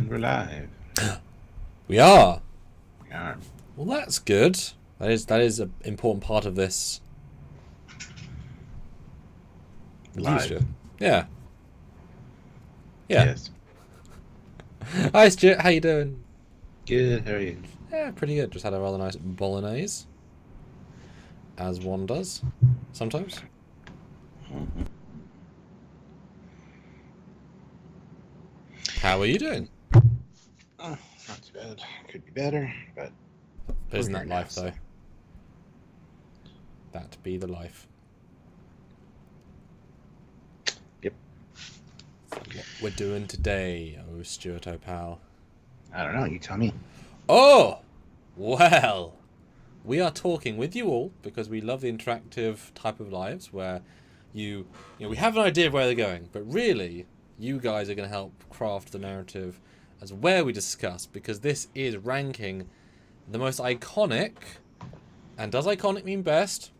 And we're live. We are. We are. Well, that's good. That is an important part of this. Live. Yeah. Yes. Hi, Stuart. How you doing? Good. How are you? Yeah, pretty good. Just had a rather nice bolognese, as one does sometimes. Mm-hmm. How are you doing? Oh, not too bad. Could be better, but Isn't that life, though? That be the life. Yep. So what we're doing today, oh Stuart, oh pal. I don't know. You tell me. Oh, well, we are talking with you all because we love the interactive type of lives where we have an idea of where they're going, but really, you guys are going to help craft the narrative as where we discuss, because this is ranking the most iconic, and does iconic mean best?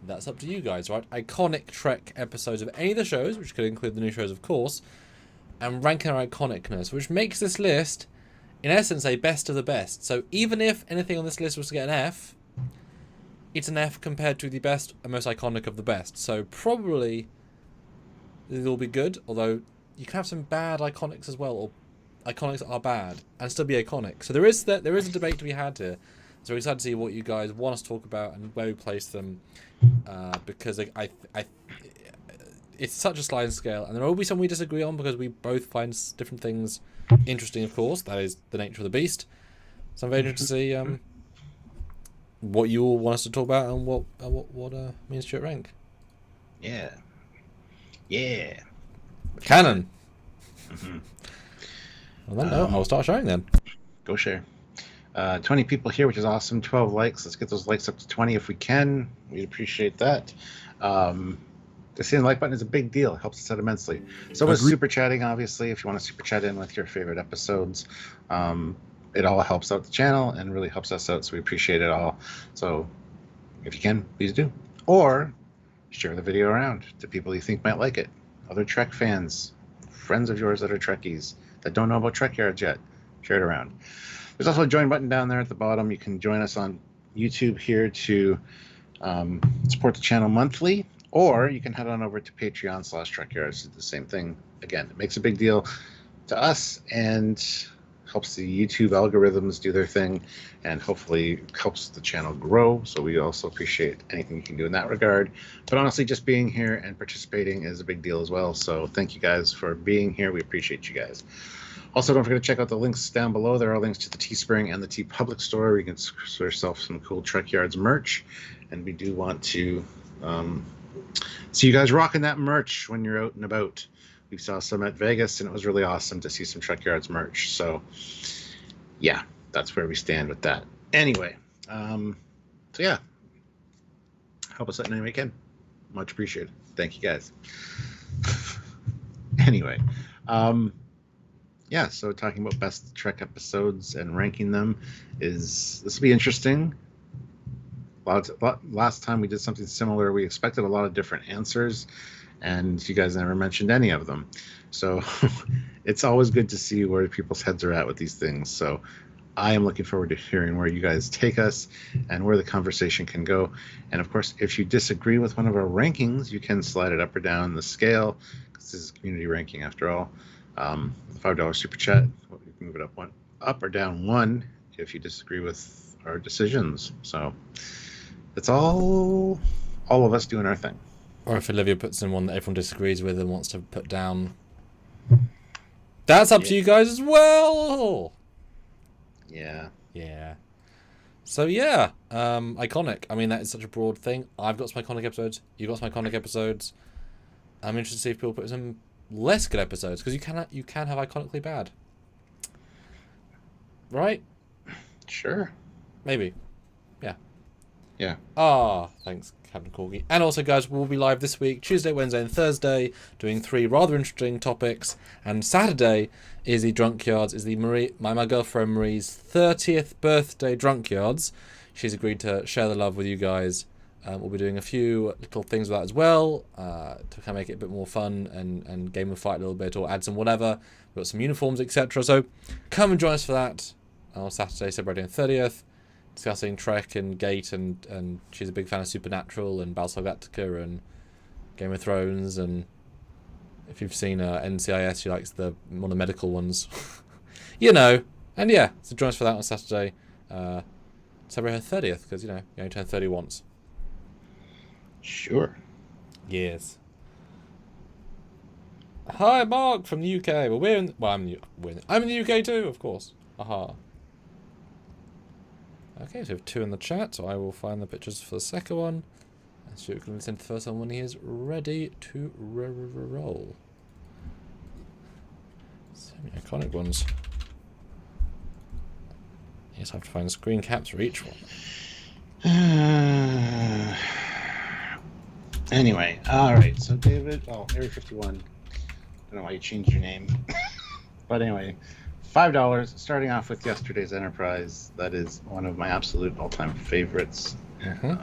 That's up to you guys, right? Iconic Trek episodes of any of the shows, which could include the new shows, of course, and ranking our iconicness, which makes this list, in essence, a best of the best. So even if anything on this list was to get an F, it's an F compared to the best and most iconic of the best. So probably it'll be good, although you can have some bad iconics as well, or iconics that are bad and still be iconic. So there is a debate to be had here. So we're excited to see what you guys want us to talk about and where we place them, because it's such a sliding scale, and there will be some we disagree on because we both find different things interesting. Of course, that is the nature of the beast. So I'm very interested to see what you all want us to talk about and what me and Stuart rank. Yeah. Canon. Mm-hmm. Well, then, I'll start showing then. Go share. 20 people here, which is awesome. 12 likes. Let's get those likes up to 20 if we can. We'd appreciate that. The seeing the like button is a big deal. It helps us out immensely. So is super chatting, obviously. If you want to super chat in with your favorite episodes, it all helps out the channel and really helps us out. So we appreciate it all. So if you can, please do. Or share the video around to people you think might like it. Other Trek fans, friends of yours that are Trekkies that don't know about Trekyards yet, share it around. There's also a join button down there at the bottom. You can join us on YouTube here to support the channel monthly, or you can head on over to Patreon/Trekyards. It's the same thing. Again, it makes a big deal to us and helps the YouTube algorithms do their thing, and hopefully helps the channel grow. So we also appreciate anything you can do in that regard. But honestly, just being here and participating is a big deal as well. So thank you guys for being here. We appreciate you guys. Also, don't forget to check out the links down below. There are links to the Teespring and the TeePublic store where you can source yourself some cool Trekyards merch. And we do want to see you guys rocking that merch when you're out and about. We saw some at Vegas, and it was really awesome to see some Trekyards merch. So, yeah, that's where we stand with that. Anyway, so yeah, help us out in any way you can. Much appreciated. Thank you, guys. Anyway, yeah, so talking about best Trek episodes and ranking them this will be interesting. Last time we did something similar, we expected a lot of different answers, and you guys never mentioned any of them. So it's always good to see where people's heads are at with these things. So I am looking forward to hearing where you guys take us and where the conversation can go. And of course, if you disagree with one of our rankings, you can slide it up or down the scale, because this is community ranking after all. $5 super chat, you can move it up or down one if you disagree with our decisions. So it's all of us doing our thing. Or if Olivia puts in one that everyone disagrees with and wants to put down, that's up to you guys as well. Yeah. So yeah, iconic. I mean, that is such a broad thing. I've got some iconic episodes. You've got some iconic episodes. I'm interested to see if people put some less good episodes, because you can have iconically bad, right? Sure. Maybe. Yeah. Thanks, Captain Corgi. And also, guys, we'll be live this week, Tuesday, Wednesday, and Thursday, doing 3 rather interesting topics. And Saturday is the Drunkyards, is my girlfriend Marie's 30th birthday Drunkyards. She's agreed to share the love with you guys We'll be doing a few little things with that as well to kind of make it a bit more fun and game and fight a little bit or add some whatever. We've got some uniforms, etc. So come and join us for that on Saturday, celebrating the 30th, discussing Trek and Gate, and she's a big fan of Supernatural and Battlestar Galactica and Game of Thrones, and if you've seen NCIS, she likes one of the medical ones. You know. And yeah, so join us for that on Saturday. Celebrate her 30th, because, you only turn 30 once. Sure. Yes. Hi, Mark from the UK. Well, I'm in the UK too, of course. Aha. Okay, so we have 2 in the chat, so I will find the pictures for the second one. And Stuart can send the first one when he is ready to roll. So many iconic ones. Yes, I have to find screen caps for each one. Anyway, all right. So David, Area 51. I don't know why you changed your name, but anyway, $5. Starting off with yesterday's Enterprise. That is one of my absolute all-time favorites,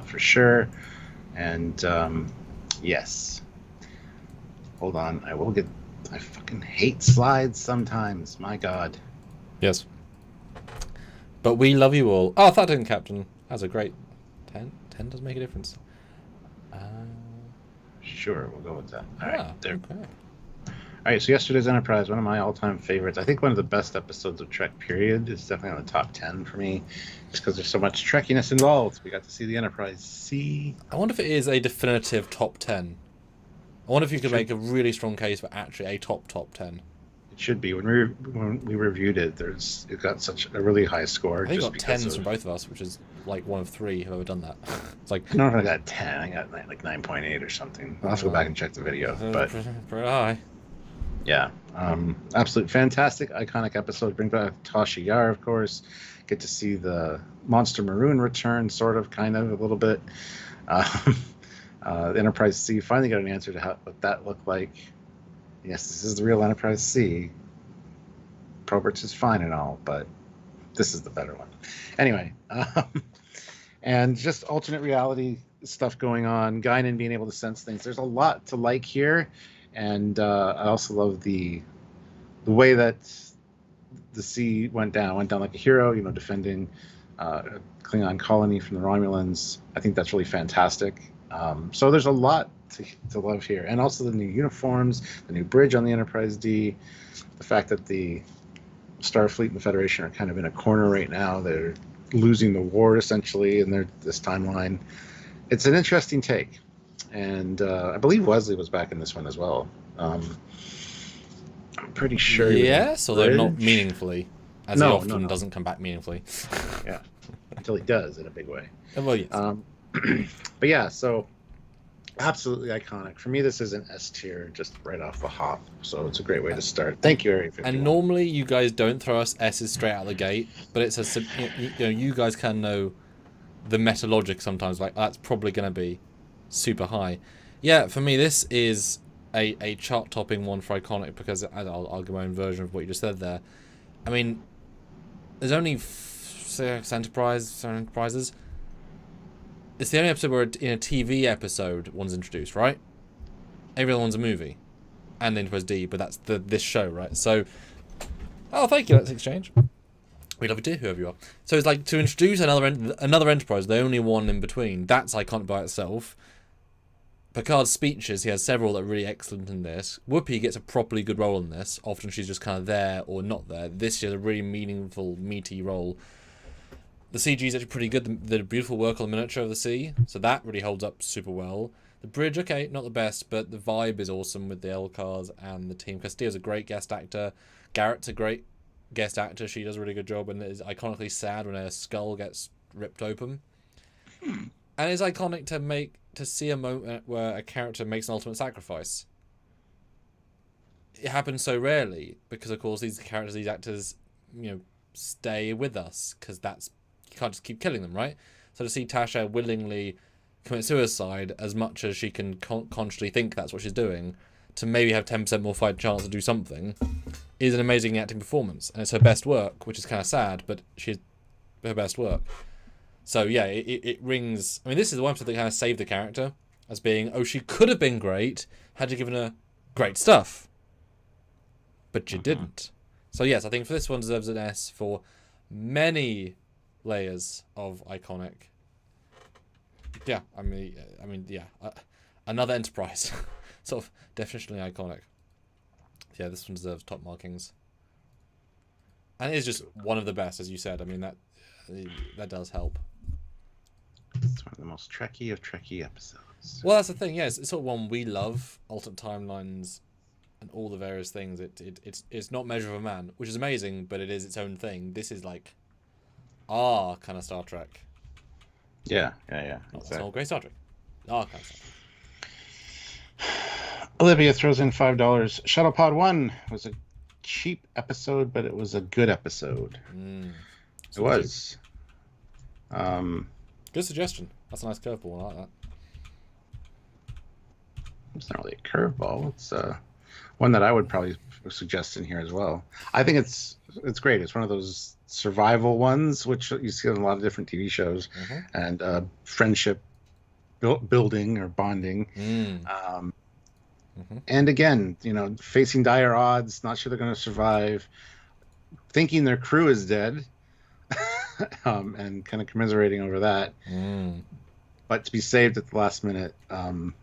for sure. And yes, hold on. I fucking hate slides sometimes. My God. Yes. But we love you all. Oh, that didn't, Captain. That's a great 10. 10 does make a difference. Sure, we'll go with that. All right, there. Okay. All right, so yesterday's Enterprise, one of my all-time favorites. I think one of the best episodes of Trek, period. It's definitely on the top 10 for me, just because there's so much Trekkiness involved. We got to see the Enterprise C. I wonder if it is a definitive top 10. I wonder if you could make a really strong case for actually a top 10. It should be. When we reviewed it, it got such a really high score. I think it got 10s from both of us, which is like one of 3 who've ever done that. It's like, I don't know if I got 10. I got like 9.8 or something. I'll have to go back and check the video. But pretty high. Yeah, absolute fantastic, iconic episode. Bring back Tasha Yar, of course. Get to see the Monster Maroon return, sort of, kind of, a little bit. The Enterprise C finally got an answer to what that looked like. Yes, this is the real Enterprise C. Proberts is fine and all, but this is the better one. Anyway, and just alternate reality stuff going on. Guinan being able to sense things. There's a lot to like here, and I also love the way that the C went down like a hero. Defending Klingon colony from the Romulans. I think that's really fantastic. So there's a lot to love here, and also the new uniforms, the new bridge on the Enterprise D, the fact that the Starfleet and the Federation are kind of in a corner right now. They're losing the war essentially in this timeline. It's an interesting take, and I believe Wesley was back in this one as well. I'm pretty sure. Yes, although not meaningfully, as he often doesn't come back meaningfully. Yeah, until he does in a big way. Well, yes. But yeah, so absolutely iconic. For me, this is an S tier, just right off the hop. So it's a great way to start. Thank you, Area 51. And normally you guys don't throw us S's straight out of the gate, but it's you guys can know the meta logic sometimes. Like, that's probably going to be super high. Yeah, for me, this is a chart-topping one for iconic, because I'll give my own version of what you just said there. I mean, there's only 6 Enterprises. It's the only episode where in a TV episode one's introduced, right? Every other one's a movie. And Enterprise D, but that's this show, right? So, thank you, let's exchange. We love you too, whoever you are. So it's like, to introduce another Enterprise, the only one in between, that's iconic by itself. Picard's speeches, he has several that are really excellent in this. Whoopi gets a properly good role in this. Often she's just kind of there or not there. This is a really meaningful, meaty role. The CG is actually pretty good. The beautiful work on the miniature of the sea, so that really holds up super well. The bridge, okay, not the best, but the vibe is awesome with the L-Cars and the team. Castillo's a great guest actor. Garrett's a great guest actor. She does a really good job, and is iconically sad when her skull gets ripped open. And it's iconic to see a moment where a character makes an ultimate sacrifice. It happens so rarely because, of course, these actors, stay with us, because you can't just keep killing them, right? So to see Tasha willingly commit suicide, as much as she can consciously think that's what she's doing, to maybe have 10% more fight chance to do something, is an amazing acting performance. And it's her best work, which is kind of sad, but she's her best work. So yeah, it rings. I mean, this is the one episode that kind of saved the character as being, oh, she could have been great had you given her great stuff, but you didn't. So yes, I think for this one deserves an S for many layers of iconic. Yeah, I mean, yeah, another Enterprise, sort of definitionally iconic. Yeah, this one deserves top markings, and it is just one of the best, as you said. I mean, that does help. It's one of the most Trekky of Trekky episodes. Well, that's the thing. Yeah, it's sort of one we love. Alternate timelines and all the various things. It's not Measure of a Man, which is amazing, but it is its own thing. This is like kind of Star Trek. Yeah. It's not great Star Trek. Kind of Star Trek. Olivia throws in $5. Shuttlepod 1 was a cheap episode, but it was a good episode. It was. Good suggestion. That's a nice curveball. I like that. It's not really a curveball. It's one that I would probably suggest in here as well. I think it's great. It's one of those survival ones, which you see on a lot of different TV shows, and friendship building or bonding. And again, facing dire odds, not sure they're going to survive, thinking their crew is dead. And kind of commiserating over that, but to be saved at the last minute. And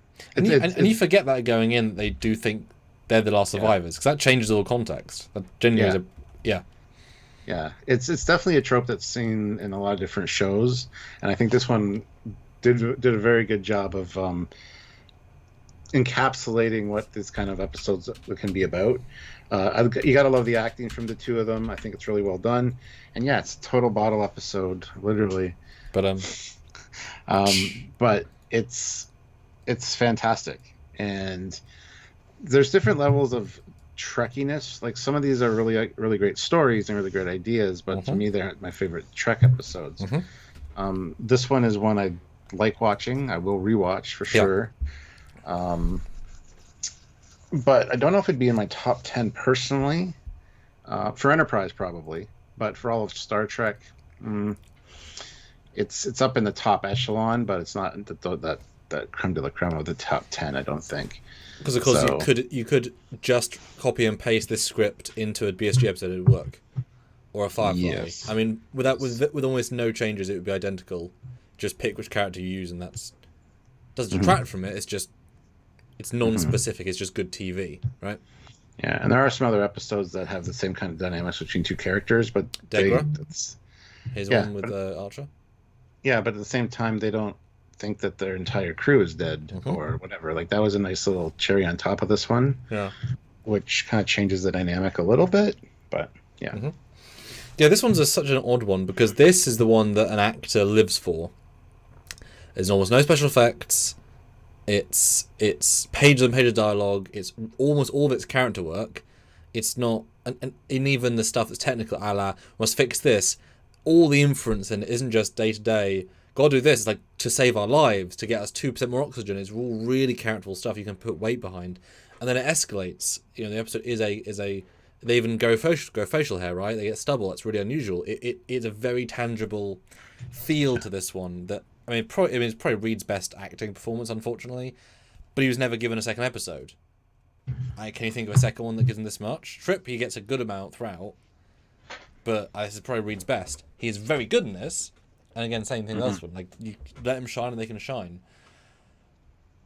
you forget that going in, they do think they're the last survivors, because that changes all context. That genuinely yeah, it's definitely a trope that's seen in a lot of different shows, and I think this one did a very good job of encapsulating what this kind of episodes can be about. You gotta love the acting from the two of them. I think it's really well done, and yeah, it's a total bottle episode, literally. But but it's fantastic, and there's different levels of Trekkiness. Like, some of these are really great stories and really great ideas, but to me, they're my favorite Trek episodes. This one is one I like watching. I will rewatch for sure. But I don't know if it'd be in my top 10 personally. For Enterprise, probably, but for all of Star Trek, it's up in the top echelon, but it's not that creme de la creme of the top 10. I don't think. Because of course you could just copy and paste this script into a BSG episode, it would work, or a Firefly. Yes. I mean, with almost no changes, it would be identical. Just pick which character you use, and doesn't detract from it. It's non-specific. It's just good TV, right? Yeah, and there are some other episodes that have the same kind of dynamics between two characters, but Here's one with Archer. Yeah, but at the same time, they don't think that their entire crew is dead or whatever. Like, that was a nice little cherry on top of this one. Yeah, which kind of changes the dynamic a little bit, but yeah. Yeah, this one's such an odd one because this is the one that an actor lives for. There's almost no special effects. It's pages and pages of dialogue. It's almost all of its character work. It's not, and even the stuff that's technical, a la, must fix this. All the inference in it isn't just day to day, gotta do this. It's like, to save our lives, to get us 2% more oxygen. It's all really characterful stuff you can put weight behind. And then it escalates. The episode is a they even go facial hair, right? They get stubble. That's really unusual. It's a very tangible feel to this one that, it's probably Reed's best acting performance, unfortunately, but he was never given a second episode. Can you think of a second one that gives him this much? Trip, he gets a good amount throughout, but this is probably Reed's best. He is very good in this, and again, same thing with this one. Like, you let him shine and they can shine.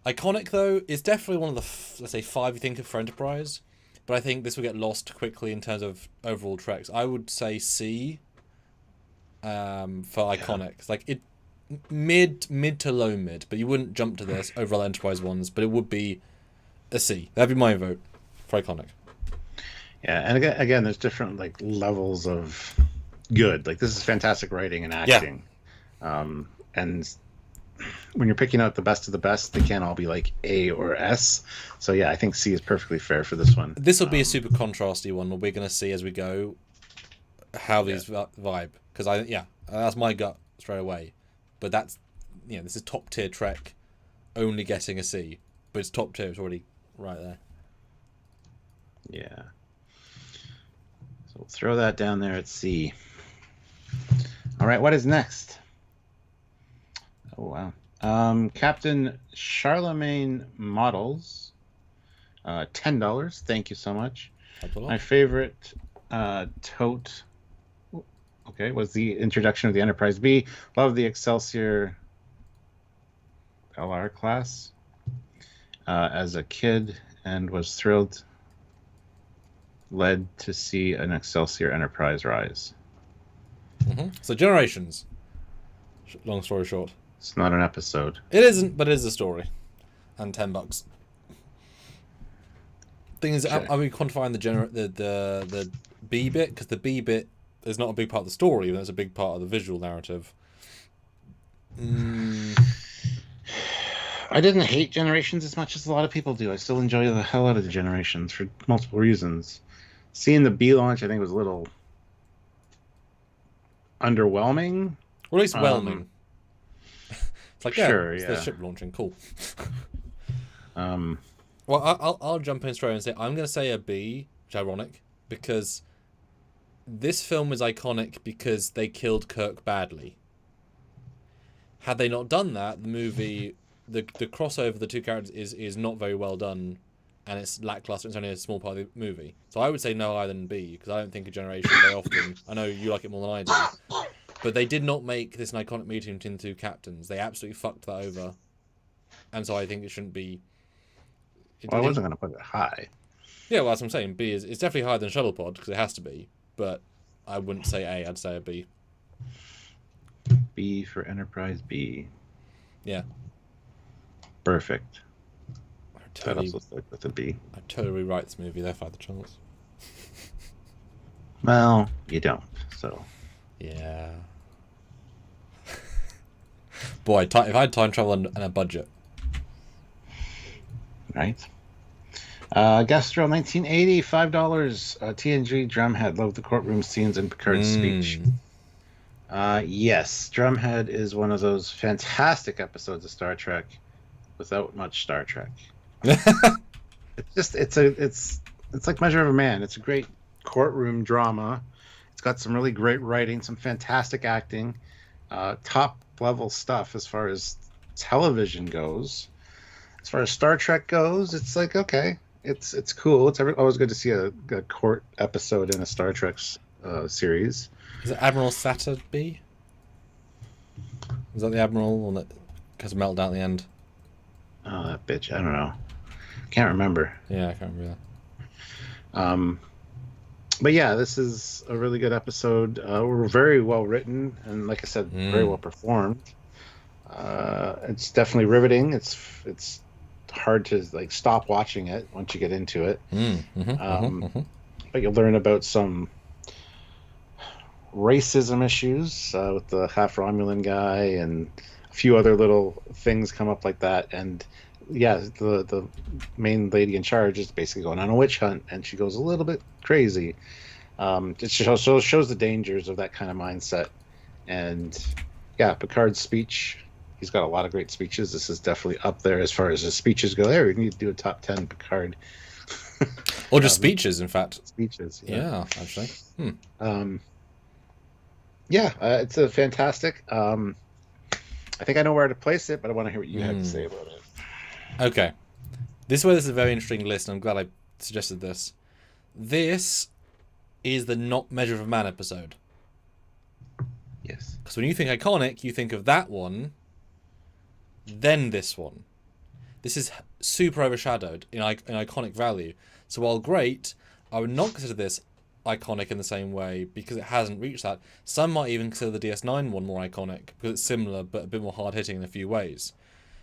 Iconic, though, is definitely one of the, let's say, 5 you think of for Enterprise, but I think this will get lost quickly in terms of overall treks. I would say C for iconic. Like, it mid to low mid, but you wouldn't jump to this over other Enterprise ones, but it would be a C. That'd be my vote for iconic. Yeah, and again, there's different levels of good. Like, this is fantastic writing and acting. And when you're picking out the best of the best, they can't all be like A or S. So yeah, I think C is perfectly fair for this one. This will be a super contrasty one where we're going to see as we go how these vibe. Because that's my gut straight away. But that's, this is top tier Trek, only getting a C. But it's top tier, it's already right there. Yeah. So we'll throw that down there at C. All right, what is next? Oh wow. Captain Charlemagne models, $10. Thank you so much. My favorite tote, okay, was the introduction of the Enterprise B. Love the Excelsior LR class as a kid, and was thrilled led to see an Excelsior Enterprise rise. So Generations, long story short. It's not an episode. It isn't, but it is a story. And $10. Thing is, Okay. are we quantifying the B bit? Because the B bit is not a big part of the story, even though it's a big part of the visual narrative. I didn't hate Generations as much as a lot of people do. I still enjoy the hell out of the Generations for multiple reasons. Seeing the B launch, I think, was a little underwhelming. Or at least whelming. It's like, sure, it's the ship launching. Cool. Um, Well, I'll jump in straight and say I'm going to say a B, which is ironic, because this film is iconic because they killed Kirk badly. Had they not done that, the movie, the crossover of the two characters is not very well done, and it's lackluster. It's only a small part of the movie. So I would say no higher than B, because I don't think a Generation very often. I know you like it more than I do, but they did not make this an iconic meeting between the two captains. They absolutely fucked that over, and so I think it shouldn't be. I wasn't going to put it high. Yeah, well, that's what I'm saying. B is it's definitely higher than Shuttlepod because it has to be, but I wouldn't say A. I'd say a B. B for Enterprise B. Yeah. Perfect. I'd I'd also stick with a B. I'd totally rewrite this movie. They're fired the chance. Well, you don't. So. Yeah. Boy, if I had time travel and a budget. Right. Gastro 1980, $5. TNG Drumhead. Love the courtroom scenes and Picard's speech. Yes, Drumhead is one of those fantastic episodes of Star Trek without much Star Trek. It's like Measure of a Man. It's a great courtroom drama. It's got some really great writing, some fantastic acting, top level stuff as far as television goes. As far as Star Trek goes, it's like, okay, it's cool. It's always good to see a court episode in a Star Trek series. Is it Admiral Satterby? Is that the Admiral one that has a meltdown at the end? Oh, that bitch. I don't know. Can't remember. Yeah, I can't remember that. But yeah, this is a really good episode. We're very well written, and like I said, very well performed. It's definitely riveting. It's hard to like stop watching it once you get into it. But you'll learn about some racism issues with the half Romulan guy, and a few other little things come up like that. And yeah, the main lady in charge is basically going on a witch hunt, and she goes a little bit crazy. It shows the dangers of that kind of mindset. And yeah, Picard's speech, he's got a lot of great speeches. This is definitely up there as far as his speeches go. There, we need to do a top 10 Picard. Or just speeches, in fact. Speeches. Yeah, actually. It's a fantastic. I think I know where to place it, but I want to hear what you have to say about it. Okay. This is a very interesting list, and I'm glad I suggested this. This is the not Measure of a Man episode. Yes. Because when you think iconic, you think of that one, then this one. This is super overshadowed in iconic value. So while great, I would not consider this iconic in the same way because it hasn't reached that. Some might even consider the DS9 one more iconic because it's similar but a bit more hard-hitting in a few ways.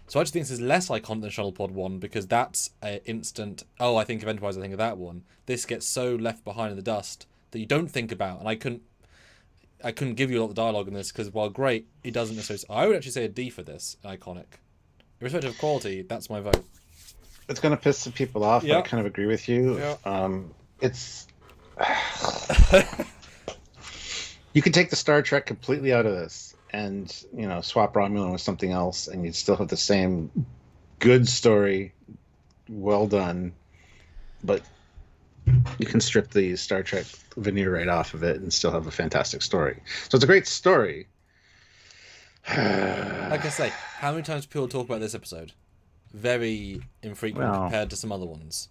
So I actually think this is less iconic than Shuttlepod 1 because that's an instant, I think of Enterprise, I think of that one. This gets so left behind in the dust that you don't think about, and I couldn't give you a lot of dialogue in this because while great, it doesn't necessarily. I would actually say a D for this, iconic. Irrespective of quality, that's my vote. It's going to piss some people off, but I kind of agree with you. Yeah. It's... You could take the Star Trek completely out of this and, swap Romulan with something else, and you'd still have the same good story, well done, but you can strip the Star Trek veneer right off of it and still have a fantastic story. So it's a great story. Like I say, how many times people talk about this episode? Very infrequent compared to some other ones.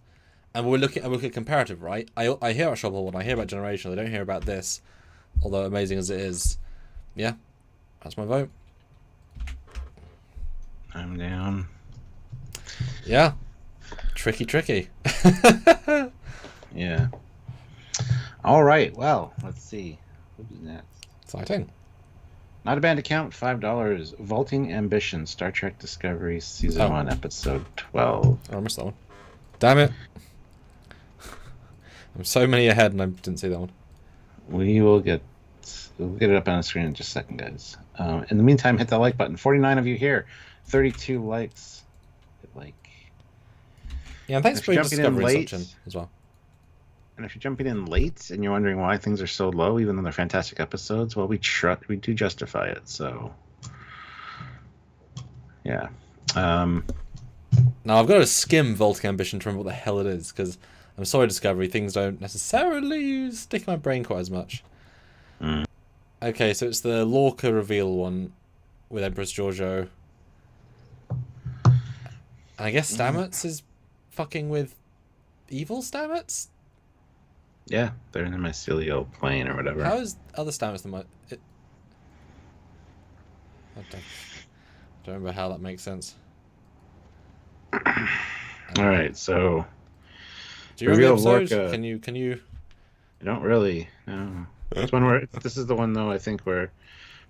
And we're looking at comparative, right? I hear about Shovel One, I hear about Generational, I don't hear about this, although amazing as it is. Yeah, that's my vote. I'm down. Yeah. Tricky. Yeah. All right. Well, let's see. Who's next? Exciting. Not a band account, $5. Vaulting Ambition, Star Trek Discovery, Season 1, Episode 12. Oh, I missed that one. Damn it. I'm so many ahead and I didn't see that one. We'll get it up on the screen in just a second, guys. In the meantime, hit the like button. 49 of you here. 32 likes. Hit like. Yeah, and thanks for Discovery as well. And if you're jumping in late and you're wondering why things are so low, even though they're fantastic episodes, well, we do justify it. So, yeah. Now I've got to skim Vaulting Ambition to remember what the hell it is, because I'm sorry, Discovery, things don't necessarily stick in my brain quite as much. Okay, so it's the Lorca reveal one with Empress Giorgio. And I guess Stamets is fucking with evil Stamets? Yeah, they're in the mycelial plane or whatever. How is other Stamets than I don't remember how that makes sense. All right, so do you remember the episode? Can you? I don't really. No. This is the one though. I think where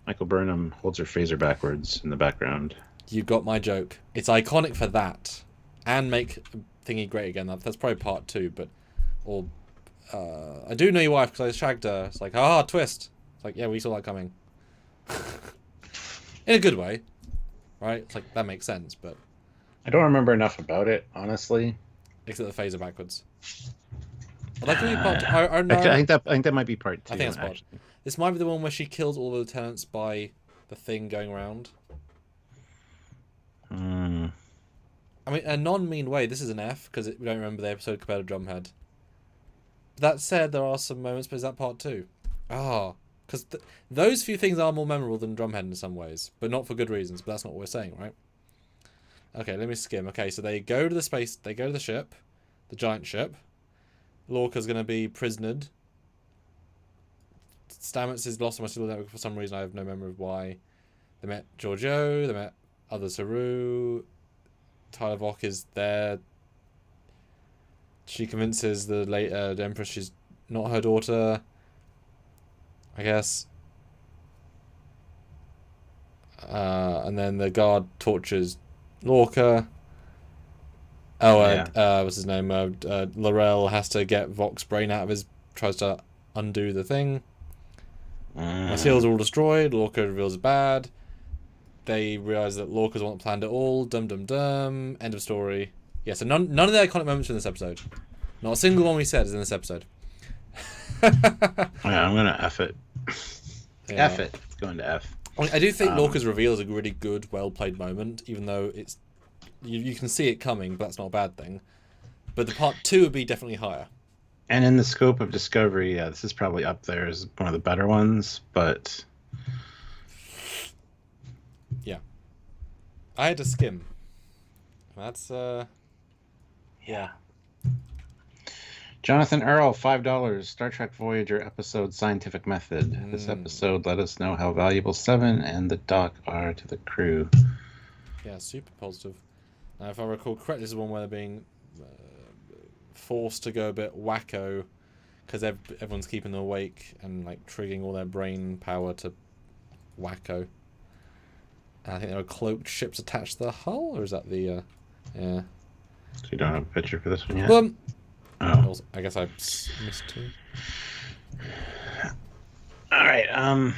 Michael Burnham holds her phaser backwards in the background. You got my joke. It's iconic for that, and make Thingy great again. That's probably part 2, but I do know your wife because I shagged her. It's like, twist. It's like, yeah, we saw that coming. In a good way, right? It's like, that makes sense, but I don't remember enough about it, honestly. Except the phaser backwards. That could be part 2. I think that might be part 2. I think that's part 2. This might be the one where she kills all the lieutenants by the thing going around. I mean, a non-mean way. This is an F because we don't remember the episode compared to Drumhead. That said, there are some moments, but is that part 2? Because those few things are more memorable than Drumhead in some ways, but not for good reasons. But that's not what we're saying, right? Okay, let me skim. Okay, so they go to the ship, the giant ship. Lorca's going to be prisonered. Stamets is lost on my mycelial network for some reason. I have no memory of why. They met Giorgio. They met other Saru. Tyler Vok is there. She convinces the Empress she's not her daughter, I guess. And then the guard tortures Lorca. What's his name? Laurel has to get Vok's brain out of his... Tries to undo the thing. My seals are all destroyed. Lorca reveals it's bad. They realise that Lorca's the one that planned it all. Dum dum dum. End of story. Yeah, so none of the iconic moments in this episode. Not a single one we said is in this episode. Yeah, I'm going to F it. Yeah. F it. It's going to F. I do think Lorca's reveal is a really good, well-played moment, even though it's... You can see it coming, but that's not a bad thing. But the part 2 would be definitely higher. And in the scope of Discovery, yeah, this is probably up there as one of the better ones, but... Yeah. I had to skim. That's, Yeah. Jonathan Earl, $5. Star Trek Voyager episode Scientific Method. This episode let us know how valuable Seven and the Doc are to the crew. Yeah, super positive. Now, if I recall correctly, this is one where they're being forced to go a bit wacko because everyone's keeping them awake and like triggering all their brain power to wacko. And I think there are cloaked ships attached to the hull, or is that the... yeah. So you don't have a picture for this one yet? Well, oh. I guess I missed 2. All right.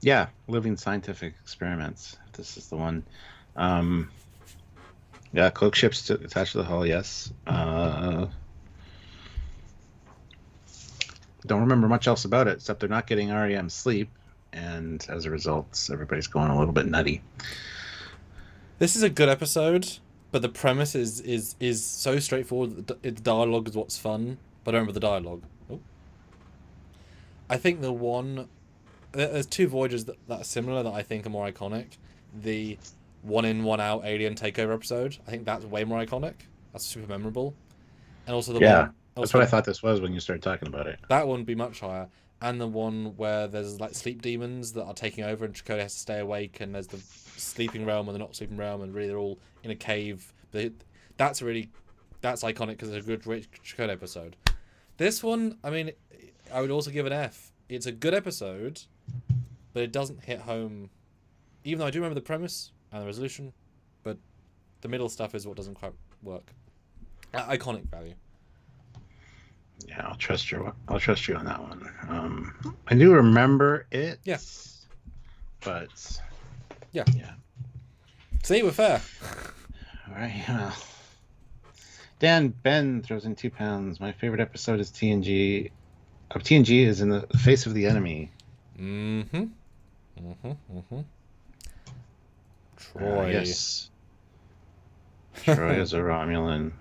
Yeah, living scientific experiments. This is the one. Yeah, cloak ships attached to the hull. Yes. Don't remember much else about it except they're not getting REM sleep, and as a result, everybody's going a little bit nutty. This is a good episode, but the premise is so straightforward. The dialogue is what's fun, but I don't remember the dialogue. Oh. I think the one there's two Voyagers that are similar that I think are more iconic. The one in, one out alien takeover episode. I think that's way more iconic. That's super memorable. And also the one. That's what I thought this was when you started talking about it. That one would be much higher. And the one where there's like sleep demons that are taking over and Chakotay has to stay awake, and there's the sleeping realm and the not sleeping realm, and really they're all in a cave. That's iconic because it's a good Chakotay episode. This one, I mean, I would also give an F. It's a good episode, but it doesn't hit home. Even though I do remember the premise and the resolution, but the middle stuff is what doesn't quite work. Iconic value. Yeah, I'll trust you on that one. I do remember it. Yeah. But yeah. See, we're fair. All right. Well, Dan Ben throws in £2. My favorite episode is TNG. TNG is in the face of the enemy. Troy. Yes. Troy is a Romulan.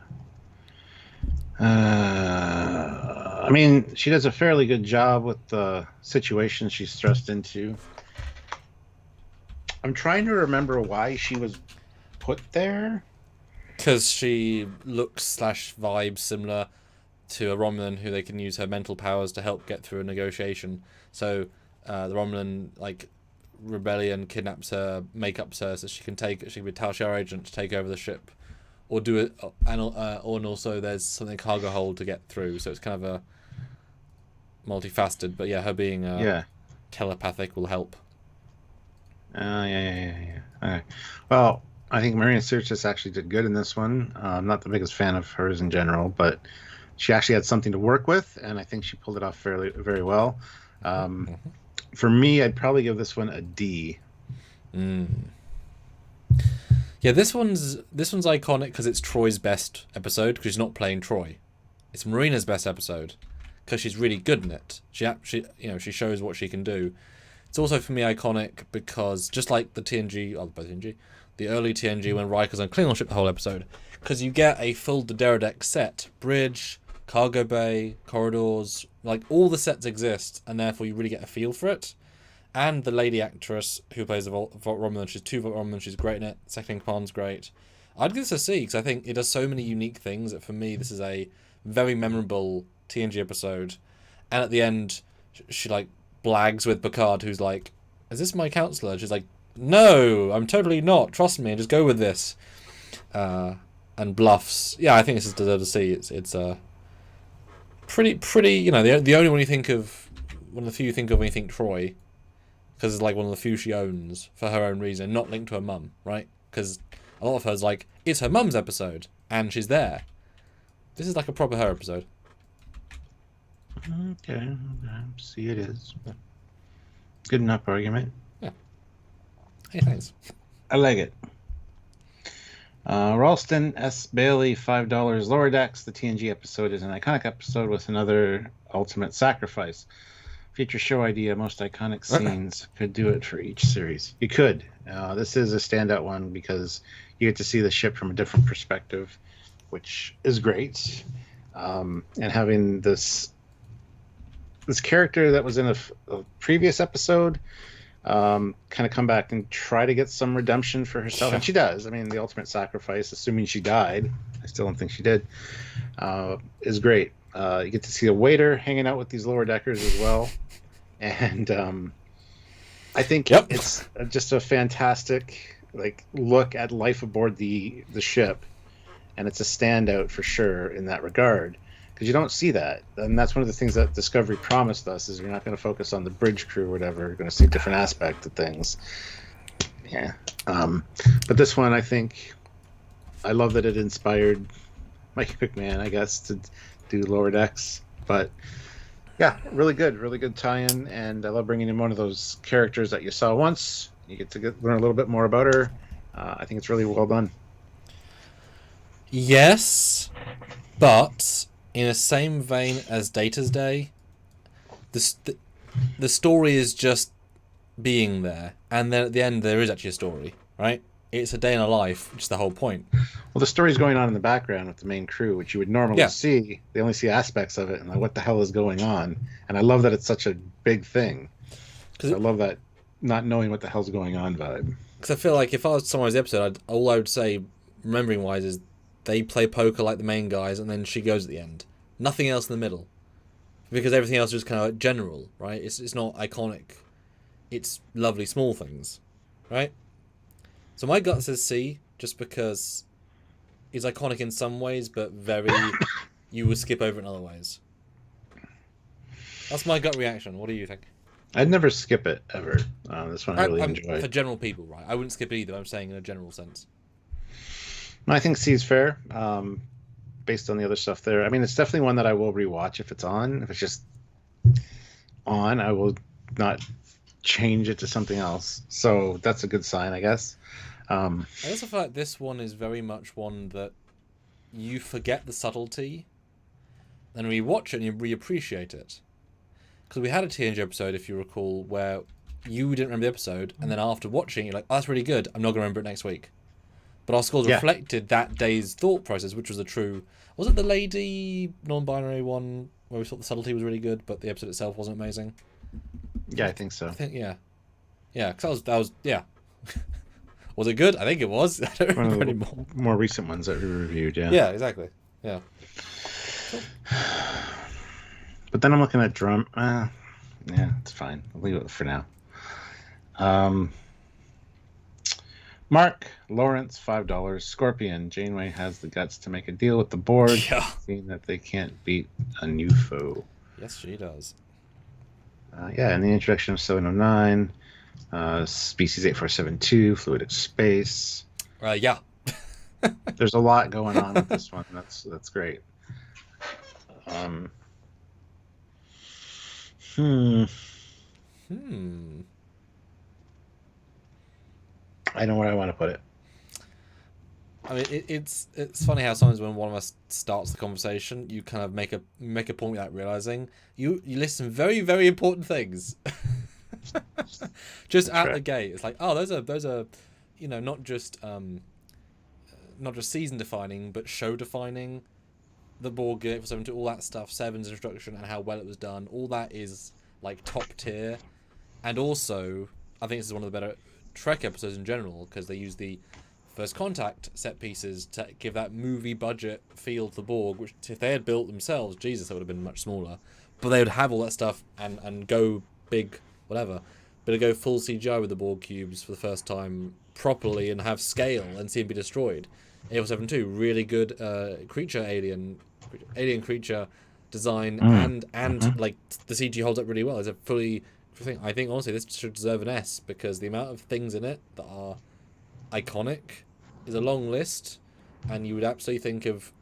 I mean, she does a fairly good job with the situation she's thrust into. I'm trying to remember why she was put there. Because she looks / vibes similar to a Romulan who they can use her mental powers to help get through a negotiation. So the Romulan rebellion kidnaps her, makeups her so she can be a Tal Shiar agent to take over the ship. Or do it, and also there's something cargo hold to get through, so it's kind of a multifaceted. But yeah, her being telepathic will help. Yeah. Okay. Well, I think Marina Sirtis actually did good in this one. I'm not the biggest fan of hers in general, but she actually had something to work with, and I think she pulled it off very well. For me, I'd probably give this one a D. Yeah, this one's iconic because it's Troy's best episode because she's not playing Troy. It's Marina's best episode because she's really good in it. She shows what she can do. It's also for me iconic because just like the early TNG when Riker's on Klingon ship the whole episode, because you get a full Deck set, bridge, cargo bay, corridors, like all the sets exist, and therefore you really get a feel for it. And the lady actress who plays the Romulan, she's 2 Romulan, she's great in it. Second in command's great. I'd give this a C because I think it does so many unique things that for me this is a very memorable TNG episode. And at the end, she like blags with Picard, who's like, "Is this my counselor?" She's like, "No, I'm totally not. Trust me, just go with this." And bluffs. Yeah, I think this is deserves a C. It's pretty. You know, the only one you think of, one of the few you think of when you think Troy. Because it's like one of the few she owns for her own reason, not linked to her mum, right? Because a lot of her's like, it's her mum's episode, and she's there. This is like a proper her episode. Okay, see it is. Good enough argument. Yeah. Hey, thanks. I like it. Ralston S. Bailey, $5. Lower Decks, the TNG episode is an iconic episode with another ultimate sacrifice. Future show idea, most iconic scenes. Could do it for each series. You could. This is a standout one because you get to see the ship from a different perspective, which is great. And having this character that was in a previous episode kind of come back and try to get some redemption for herself. Sure. And she does. I mean, the ultimate sacrifice, assuming she died, I still don't think she did, is great. You get to see a waiter hanging out with these lower deckers as well. And I think it's just a fantastic look at life aboard the ship. And it's a standout for sure in that regard. Because you don't see that. And that's one of the things that Discovery promised us is you're not going to focus on the bridge crew or whatever. You're going to see a different aspect of things. Yeah. But this one, I think, I love that it inspired Mikey McMahon, I guess, to do Lower Decks. But yeah, really good tie-in. And I love bringing in one of those characters that you saw once. You get to learn a little bit more about her. I think it's really well done. Yes, but in the same vein as Data's Day, the story is just being there, and then at the end there is actually a story, right? It's a day in a life, which is the whole point. Well, the story's going on in the background with the main crew, which you would normally see. They only see aspects of it, and like, what the hell is going on? And I love that it's such a big thing. I love that not knowing what the hell's going on vibe. Because I feel like if I was to summarize the episode, all I would say, remembering wise, is they play poker like the main guys, and then she goes at the end. Nothing else in the middle, because everything else is kind of general, right? It's not iconic. It's lovely small things, right? So my gut says C, just because it's iconic in some ways, but very you would skip over in other ways. That's my gut reaction. What do you think? I'd never skip it ever. This one I really enjoy. For general people, right? I wouldn't skip it either. I'm saying in a general sense. I think C is fair, based on the other stuff there. I mean, it's definitely one that I will rewatch if it's on. If it's just on, I will not change it to something else. So that's a good sign, I guess. I also feel like this one is very much one that you forget the subtlety, then we watch it and you reappreciate it. Because we had a TNG episode, if you recall, where you didn't remember the episode, and then after watching, you're like, oh, that's really good. I'm not going to remember it next week. But our scores reflected that day's thought process, which was a true... Was it the lady non-binary one where we thought the subtlety was really good, but the episode itself wasn't amazing? Yeah, I think so. Yeah. Yeah, because that was... Yeah. Was it good? I think it was. I don't remember anymore. More recent ones that we reviewed, yeah. Yeah, exactly. Yeah. But then I'm looking at drum. Yeah, it's fine. I'll leave it for now. Mark Lawrence, $5. Scorpion. Janeway has the guts to make a deal with the board, seeing that they can't beat a new foe. Yes, she does. And the introduction of 709, Species 8472, Fluidic Space. Yeah. There's a lot going on with this one. That's great. I know where I want to put it. I mean, it's funny how sometimes when one of us starts the conversation, you kind of make a point without realizing you list some very, very important things. Just out the gate, it's like, oh, those are, not just season defining, but show defining. The Borg game for 7 to all that stuff, Seven's introduction and how well it was done, all that is like top tier. And also, I think this is one of the better Trek episodes in general, because they use the First Contact set pieces to give that movie budget feel to the Borg, which if they had built themselves, Jesus, that would have been much smaller. But they would have all that stuff and go big, whatever. But to go full CGI with the Borg cubes for the first time properly and have scale and see them be destroyed. 8472, really good alien creature design, and like the CG holds up really well. It's a fully... I think honestly this should deserve an S, because the amount of things in it that are iconic is a long list, and you would absolutely think of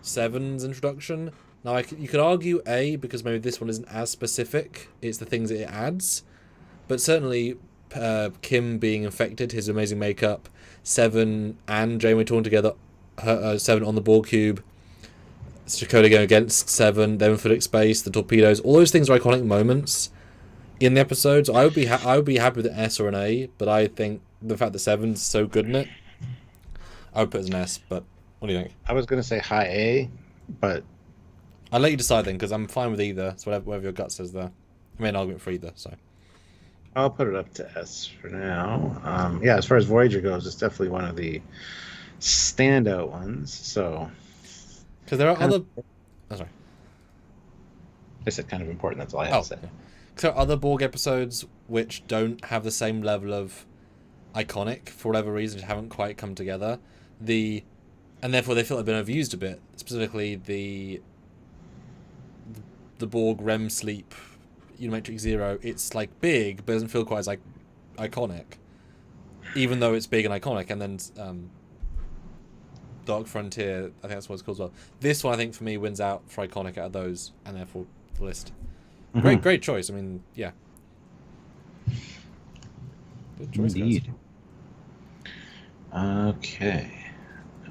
Seven's introduction. Now you could argue A, because maybe this one isn't as specific, it's the things it adds, but certainly Kim being infected, his amazing makeup, Seven and Janeway torn together, Seven on the Borg cube, Chakotay going against Seven, them Fluidic Space, the torpedoes, all those things are iconic moments in the episodes. I would be happy with an S or an A, but I think the fact that Seven's so good in it, I would put it as an S. But what do you think? I was going to say high A, but I'll let you decide then, because I'm fine with either. So whatever your gut says there. I made an argument for either, so I'll put it up to S for now. As far as Voyager goes, it's definitely one of the standout ones. So. Because there are other... Oh, sorry. I said kind of important, that's all I have to say. Yeah. So other Borg episodes which don't have the same level of iconic, for whatever reason, haven't quite come together. And therefore they feel they've been overused a bit. Specifically the Borg REM sleep, Matrix Zero. It's like big, but doesn't feel quite as like iconic. Even though it's big and iconic. And then... Dark Frontier, I think that's what it's called as well. This one, I think, for me, wins out for iconic out of those, and therefore the list. Great choice. I mean, yeah. Good choice, indeed. Guys. Okay.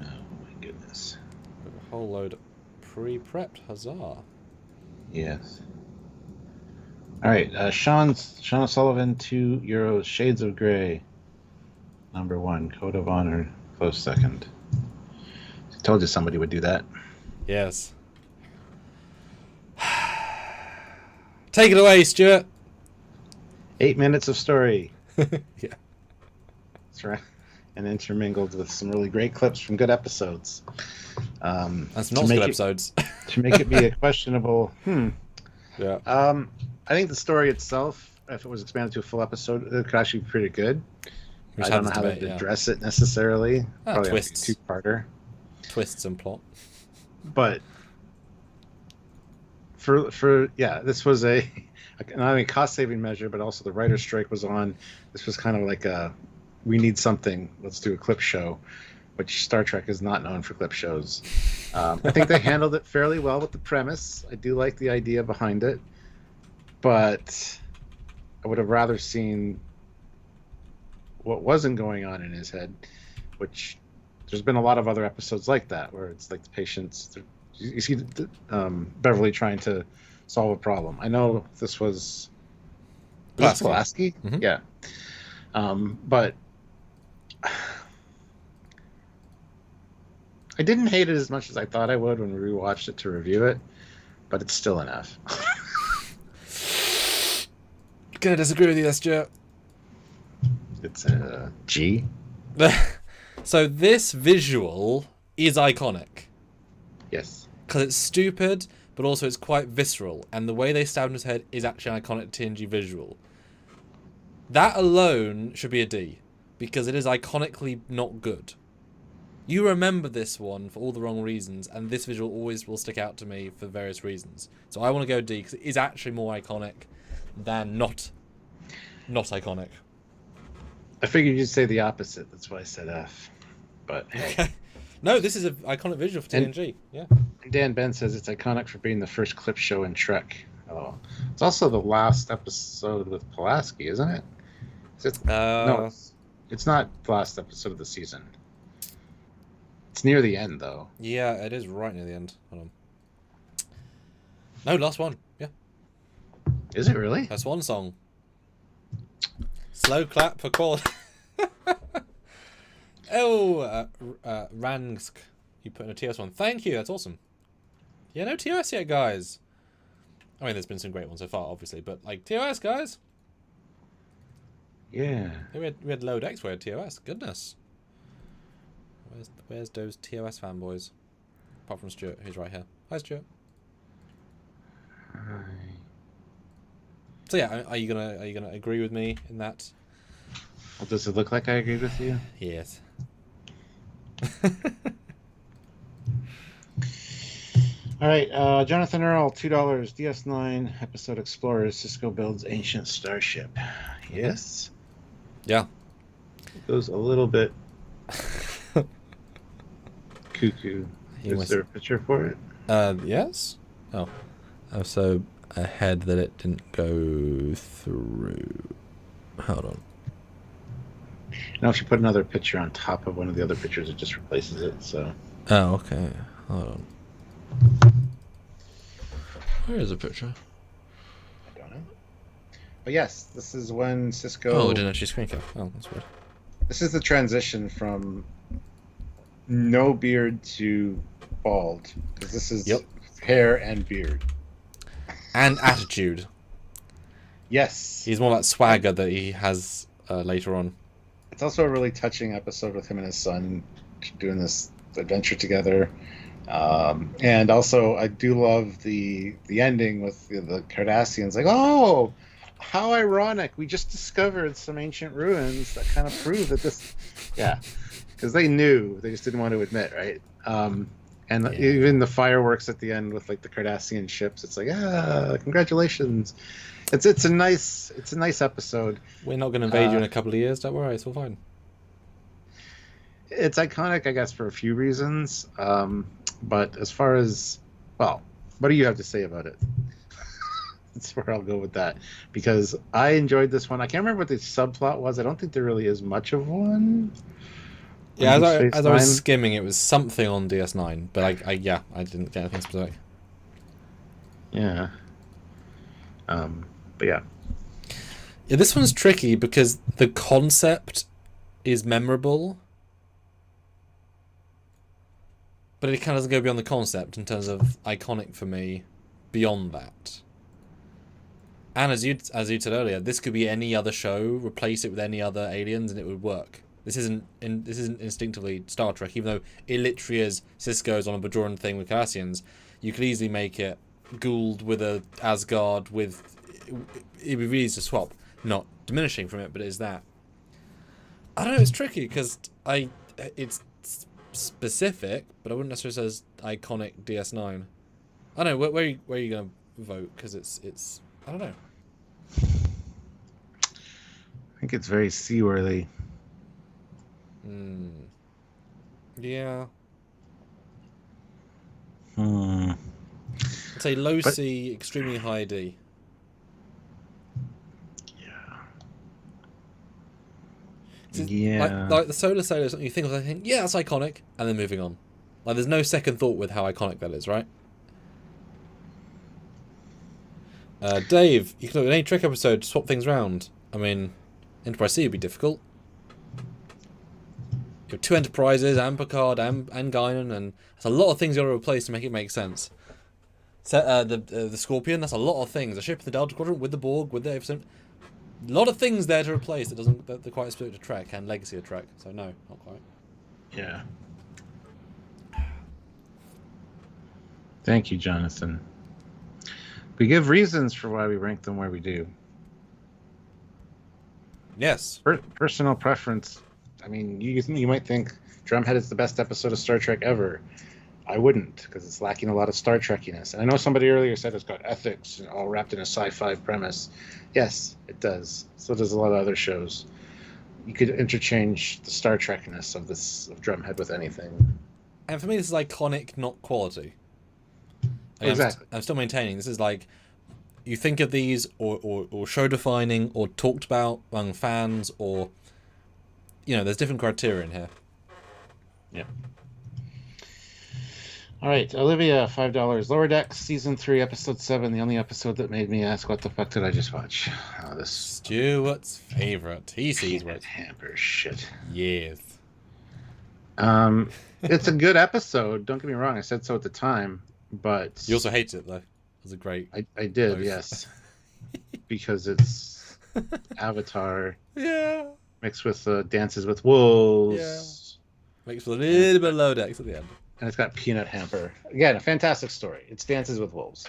Oh my goodness. A whole load pre-prepped. Huzzah. Yes. All right. Sean Sullivan, €2. Shades of Grey. Number 1. Code of Honor. Close second. Told you somebody would do that. Yes. Take it away, Stuart. 8 minutes of story. Yeah. That's right. And intermingled with some really great clips from good episodes. That's not good episodes. To make it be a questionable, Yeah. I think the story itself, if it was expanded to a full episode, it could actually be pretty good. I don't know how to address it necessarily. Probably twists. A two-parter. Twists and plot. But this was not only a cost-saving measure, but also the writer's strike was on. This was kind of like we need something. Let's do a clip show, which Star Trek is not known for clip shows. I think they handled it fairly well with the premise. I do like the idea behind it, but I would have rather seen what wasn't going on in his head, which there's been a lot of other episodes like that, where it's like the patients, you see Beverly trying to solve a problem. I know this was Pulaski? Mm-hmm. Yeah. But I didn't hate it as much as I thought I would when we rewatched it to review it, but it's still an F. Gonna disagree with you there, Stuart. It's a G. So this visual is iconic. Yes. Because it's stupid, but also it's quite visceral, and the way they stabbed his head is actually an iconic TNG visual. That alone should be a D, because it is iconically not good. You remember this one for all the wrong reasons, and this visual always will stick out to me for various reasons. So I want to go D, because it is actually more iconic than not iconic. I figured you'd say the opposite. That's why I said F. But hey. No, this is an iconic visual for TNG. Yeah. Dan Ben says it's iconic for being the first clip show in Trek. Oh, it's also the last episode with Pulaski, isn't it? No, it's not the last episode of the season. It's near the end, though. Yeah, it is right near the end. Hold on. No, last one. Yeah. Is it really? That's one song. Slow clap for quality. Ransk, you put in a TOS one. Thank you, that's awesome. Yeah, no TOS yet, guys. I mean, there's been some great ones so far, obviously, but like TOS, guys. Yeah. We had Load X, we had TOS. Goodness. Where's those TOS fanboys? Apart from Stuart, who's right here. Hi, Stuart. Hi. So yeah, are you gonna agree with me in that? Well, does it look like I agree with you? Yes. All right, Jonathan Earl, $2. DS9 episode Explorers. Cisco builds ancient starship. Yes. Yeah. It goes a little bit cuckoo. Is there a picture for it? Yes. Oh, so ahead that it didn't go through. Hold on. Now, if you put another picture on top of one of the other pictures, it just replaces it. So. Oh, okay. Hold on. Where is the picture? I don't know. But yes, this is when Cisco. Oh, it didn't actually screen cap. Oh, that's weird. This is the transition from no beard to bald, because this is hair and beard and attitude. Yes, he's more that swagger that he has later on. It's also a really touching episode with him and his son doing this adventure together. And also, I do love the ending with the Cardassians. Like, oh, how ironic! We just discovered some ancient ruins that kind of prove that this, because they knew, they just didn't want to admit, right? Even the fireworks at the end with like the Cardassian ships. It's like, congratulations! It's a nice episode. We're not going to invade you in a couple of years. Don't worry, it's all fine. It's iconic, I guess, for a few reasons. But as far as, well, what do you have to say about it? That's where I'll go with that. Because I enjoyed this one. I can't remember what the subplot was. I don't think there really is much of one. Yeah, as I was skimming, it was something on DS9. But I didn't get anything specific. Yeah. But yeah. Yeah, this one's tricky because the concept is memorable. But it kind of doesn't go beyond the concept in terms of iconic for me beyond that. And as you said earlier, this could be any other show. Replace it with any other aliens, and it would work. This isn't instinctively Star Trek, even though it literally is Cisco's on a Bajoran thing with Cardassians. You could easily make it Gould with a Asgard with. It'd be really easy to swap. Not diminishing from it, but it is that. I don't know. It's tricky because it's specific, but I wouldn't necessarily say it's iconic DS9. I don't know. Where are you gonna vote? Because it's. I don't know. I think it's very seaworthy. Yeah. I'd I'd say low C, extremely high D. Yeah. Like the Solar Sailor is something you think of, I think, yeah, that's iconic, and then moving on. Like, there's no second thought with how iconic that is, right? Dave, you can look at any Trek episode to swap things around. I mean, Enterprise C would be difficult. You have 2 Enterprises, and Picard, and Guinan, and there's a lot of things you got to replace to make it make sense. So, the Scorpion, that's a lot of things. A ship in the Delta Quadrant with the Borg, with the episode. A lot of things there to replace that they're quite specific to Trek and legacy of Trek. So no, not quite. Yeah. Thank you, Jonathan. We give reasons for why we rank them where we do. Yes. Personal preference. I mean, you might think Drumhead is the best episode of Star Trek ever. I wouldn't, because it's lacking a lot of Star Trekiness. And I know somebody earlier said it's got ethics all wrapped in a sci-fi premise. Yes, it does. So does a lot of other shows. You could interchange the Star Trekiness of Drumhead with anything. And for me, this is iconic, not quality. Exactly. I'm still maintaining this is like, you think of these or show defining or talked about among fans, or there's different criteria in here. Yeah. All right, Olivia, $5. Lower Decks, Season 3, Episode 7, the only episode that made me ask, what the fuck did I just watch? This Stuart's favorite. He sees what hamper shit. Yes. It's a good episode. Don't get me wrong. I said so at the time, but you also hated it though. It was a great. I did, yes, because it's Avatar. Yeah. Mixed with Dances with Wolves. Yeah. Mixed with a little bit of Lower Decks at the end. And it's got Peanut Hamper. Again, a fantastic story. It's Dances with Wolves.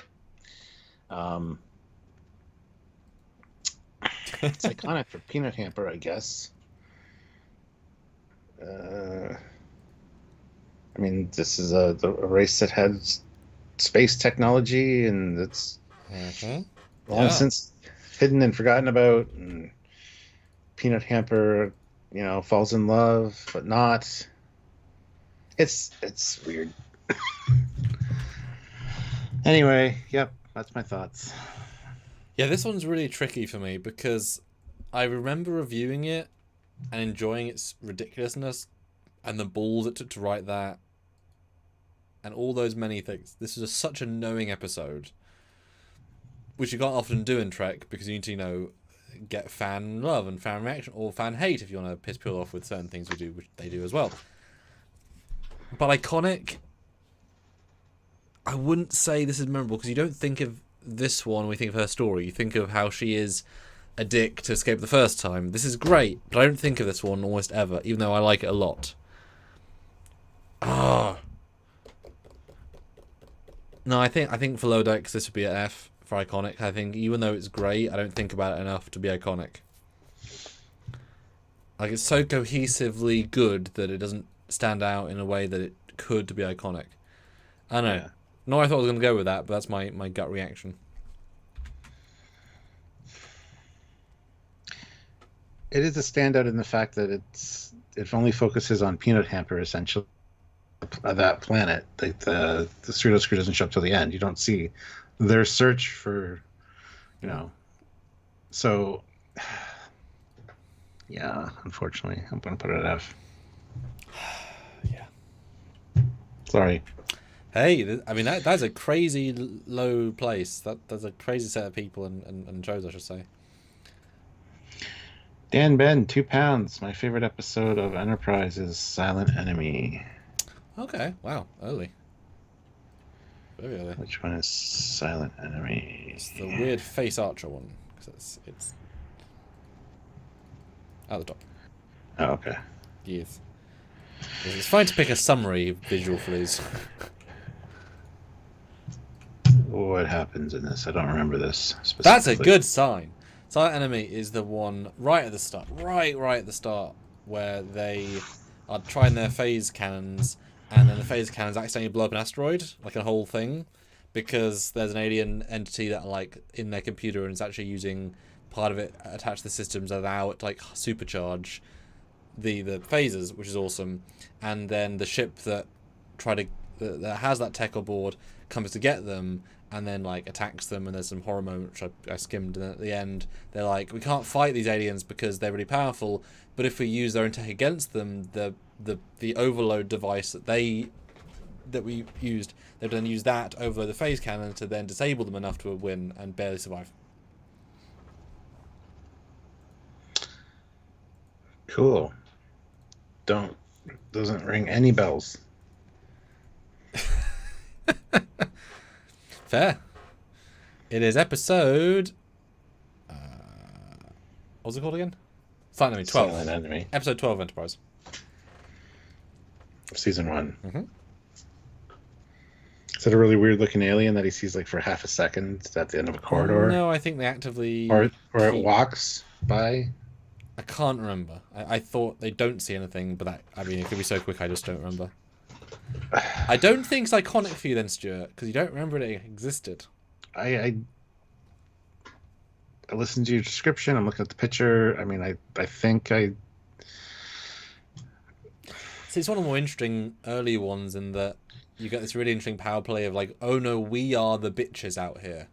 It's iconic for Peanut Hamper, I guess. I mean, this is a race that has space technology, and it's long since hidden and forgotten about. And Peanut Hamper, falls in love, but not. It's weird. Anyway, yep, that's my thoughts. Yeah, this one's really tricky for me because I remember reviewing it and enjoying its ridiculousness and the balls it took to write that and all those many things. This was such a knowing episode, which you can't often do in Trek because you need to, get fan love and fan reaction or fan hate if you want to piss people off with certain things we do, which they do as well. But iconic, I wouldn't say this is memorable because you don't think of this one when you think of her story. You think of how she is a dick to escape the first time. This is great, but I don't think of this one almost ever, even though I like it a lot. No, I think for Lower Decks this would be an F for iconic. I think even though it's great, I don't think about it enough to be iconic. Like, it's so cohesively good that it doesn't stand out in a way that it could to be iconic. I don't know. Yeah. No, I thought I was going to go with that, but that's my gut reaction. It is a standout in the fact that it only focuses on Peanut Hamper, essentially, that planet. The pseudo screw doesn't show up till the end. You don't see their search for, So, yeah, unfortunately, I'm going to put it at F. Yeah. Sorry. Hey, I mean, that's a crazy low place. That's a crazy set of people and shows, I should say. Dan Ben, £2. My favorite episode of Enterprise is Silent Enemy. Okay, wow, early. Very early. Which one is silent enemy? It's the weird face archer one. Because it's at the top. Oh, okay. Yes. It's fine to pick a summary visual for these. What happens in this? I don't remember this specifically. That's a good sign. Silent enemy is the one right at the start. Right at the start. Where they are trying their phase cannons. And then the phase cannons accidentally blow up an asteroid. Like a whole thing. Because there's an alien entity that like in their computer and is actually using part of it attached to the systems that allow it to like supercharge the phasers, which is awesome. And then the ship that that has that tech on board comes to get them and then like attacks them, and there's some horror moment which I skimmed, and at the end they're like, we can't fight these aliens because they're really powerful, but if we use their own tech against them, the overload device that we used, they've then used that over the phase cannon to then disable them enough to win and barely survive. Cool. Doesn't ring any bells. Fair. It is episode... what was it called again? Silent Enemy 12. Silent Enemy. Episode 12 of Enterprise. Season 1. Mm-hmm. Is that a really weird looking alien that he sees like for half a second at the end of a corridor? No, I think they actively... Or it walks by? I can't remember. I thought they don't see anything, but it could be so quick I just don't remember. I don't think it's iconic for you then, Stuart, because you don't remember it existed. I listened to your description. I'm looking at the picture. I mean, I think I... See, it's one of the more interesting early ones in that you get this really interesting power play of like, oh no, we are the bitches out here.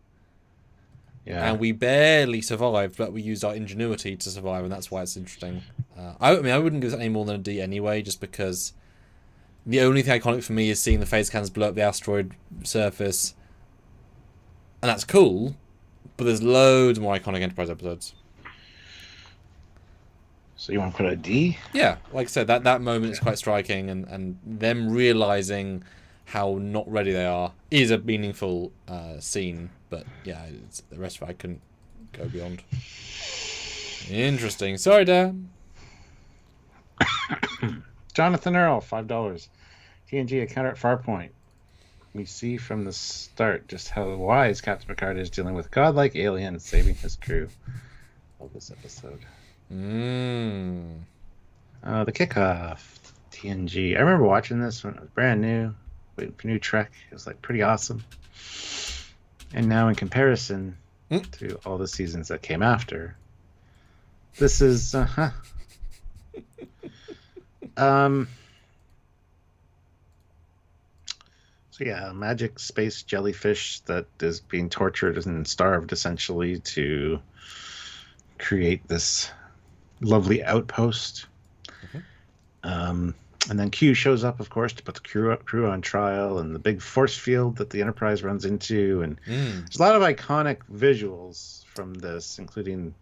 Yeah. And we barely survived, but we used our ingenuity to survive, and that's why it's interesting. I wouldn't give it any more than a D anyway, just because the only thing iconic for me is seeing the phase cannons blow up the asteroid surface, and that's cool, but there's loads more iconic Enterprise episodes. So you want to put a D? Yeah, like I said, that moment is quite striking, and them realizing how not ready they are is a meaningful scene. But yeah, the rest of it I couldn't go beyond. Interesting. Sorry, Dan. Jonathan Earl, $5. TNG encounter at Farpoint. We see from the start just how wise Captain Picard is dealing with godlike aliens saving his crew. Love this episode. The kickoff. TNG. I remember watching this when it was brand new. Waiting for new Trek. It was like pretty awesome. And now in comparison to all the seasons that came after, this is So yeah, a magic space jellyfish that is being tortured and starved essentially to create this lovely outpost. And then Q shows up, of course, to put the crew on trial, and the big force field that the Enterprise runs into. And there's a lot of iconic visuals from this, including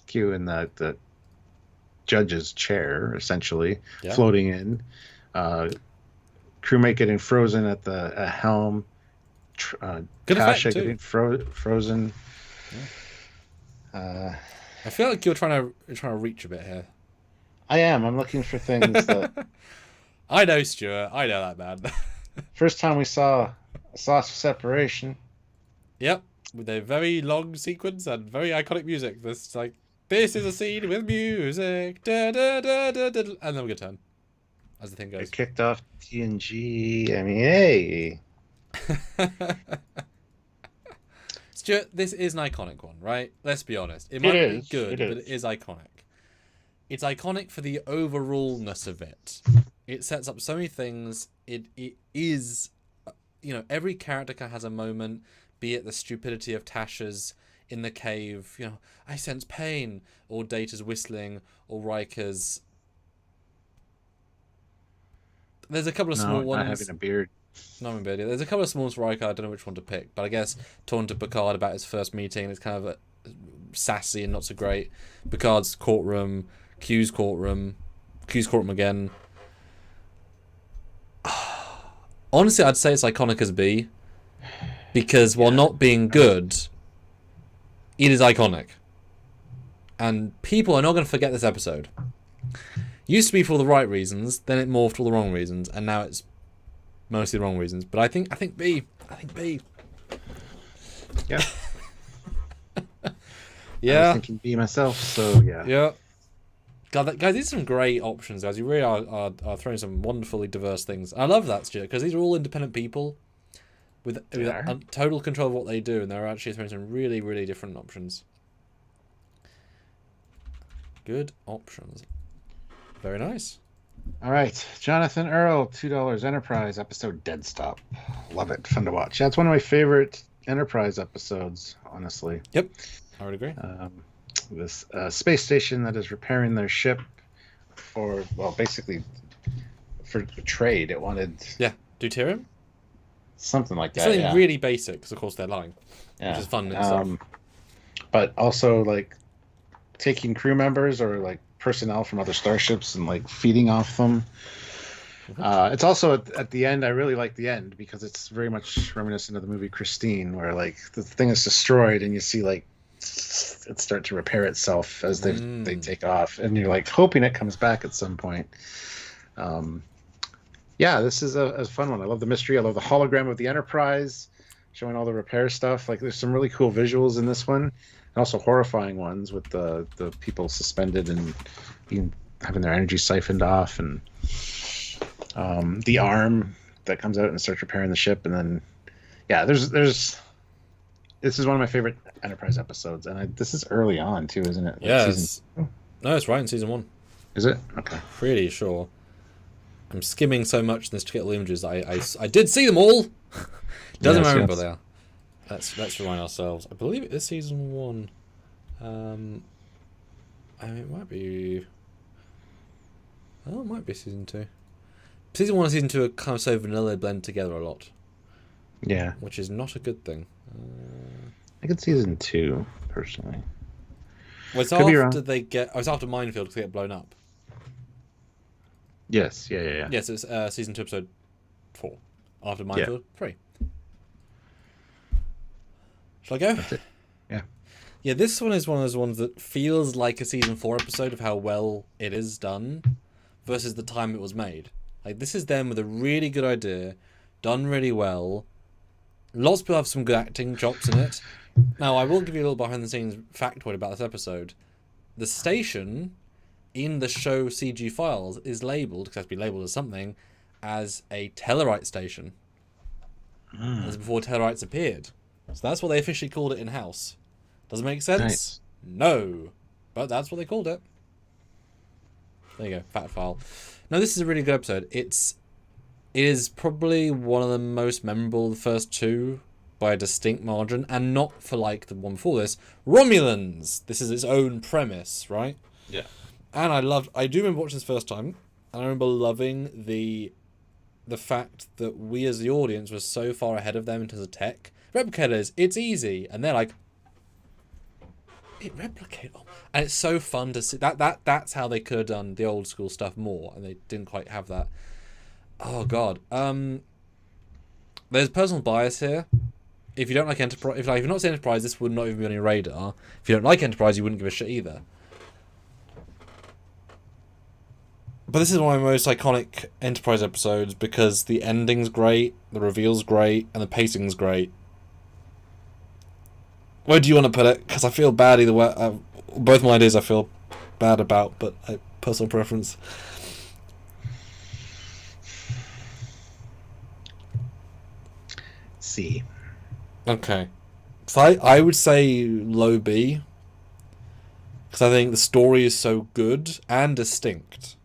Q in the judge's chair, essentially, floating in. Crewmate getting frozen at the helm. Tasha getting frozen. Yeah. I feel like you're trying to reach a bit here. I am. I'm looking for things that... I know, Stuart. I know that, man. First time we saw a sauce of separation. Yep. With a very long sequence and very iconic music. This is a scene with music. Da, da, da, da, da, and then we get turn. As the thing goes. It kicked off TNG. I mean, hey. Stuart, this is an iconic one, right? Let's be honest. It might be good, but it is iconic. It's iconic for the overallness of it. It sets up so many things. It is, every character has a moment, be it the stupidity of Tasha's in the cave, I sense pain, or Data's whistling, or Riker's. There's a couple of small ones. Not having a beard. Not having a beard. There's a couple of small ones for Riker. I don't know which one to pick, but I guess talking to Picard about his first meeting is kind of sassy and not so great. Picard's courtroom. Q's courtroom again. Honestly, I'd say it's iconic as B, because while not being good, it is iconic. And people are not going to forget this episode. Used to be for the right reasons, then it morphed for the wrong reasons, and now it's mostly the wrong reasons. But I think B. Yeah. Yeah. I was thinking B myself, so yeah. Yeah. God, guys, these are some great options, guys. You really are throwing some wonderfully diverse things. I love that, Stuart, because these are all independent people with total control of what they do, and they're actually throwing some really, really different options. Good options. Very nice. All right, Jonathan Earl, $2 Enterprise episode Dead Stop. Love it, fun to watch. Yeah, it's one of my favorite Enterprise episodes, honestly. Yep, I would agree. This space station that is repairing their ship for, well, basically for trade. It wanted deuterium, something like that. Something really basic, because of course they're lying, which is fun in itself. But also like taking crew members or like personnel from other starships and like feeding off them. It's also at the end. I really like the end because it's very much reminiscent of the movie Christine, where like the thing is destroyed and you see like it start to repair itself as they take off, and you're like hoping it comes back at some point. This is a fun one. I love the mystery. I love the hologram of the Enterprise showing all the repair stuff. Like there's some really cool visuals in this one, and also horrifying ones with the people suspended and having their energy siphoned off, and the arm that comes out and starts repairing the ship. And then there's this is one of my favorite Enterprise episodes, and this is early on too, isn't it? Like No, it's right in season 1. Is it? Okay. Pretty sure. I'm skimming so much in this to get all the images. I did see them all. Doesn't matter what they are. Let's remind ourselves. I believe it is season 1. It might be. Oh, it might be season 2. Season 1 and season 2 are kind of so vanilla, blend together a lot. Yeah. Which is not a good thing. I could season 2 personally. Well, it's after they get. It's after Minefield because they get blown up. Yes. Yeah. Yes, it's season 2, episode 4. After Minefield 3. Shall I go? That's it. Yeah. Yeah, this one is one of those ones that feels like a season 4 episode of how well it is done versus the time it was made. Like, this is them with a really good idea, done really well. Lots of people have some good acting chops in it. Now, I will give you a little behind-the-scenes factoid about this episode. The station in the show CG files is labelled, because it has to be labelled as something, as a Tellarite station. As before Tellarites appeared. So that's what they officially called it in-house. Does it make sense? Nice. No. But that's what they called it. There you go, fact file. No, this is a really good episode. It is probably one of the most memorable of the first 2 by a distinct margin, and not for like the one before this. Romulans! This is its own premise, right? Yeah. And I do remember watching this first time, and I remember loving the fact that we as the audience were so far ahead of them in terms of tech. Replicators, it's easy, and they're like, it replicate, and it's so fun to see that's how they could have done the old school stuff more, and they didn't quite have that. Oh god. There's personal bias here. If you don't like Enterprise, if you're not saying Enterprise, this would not even be on your radar. If you don't like Enterprise, you wouldn't give a shit either. But this is one of my most iconic Enterprise episodes because the ending's great, the reveal's great, and the pacing's great. Where do you want to put it? Because I feel bad either way. Both my ideas I feel bad about, but personal preference. C. Okay. So I would say low B. Because I think the story is so good and distinct.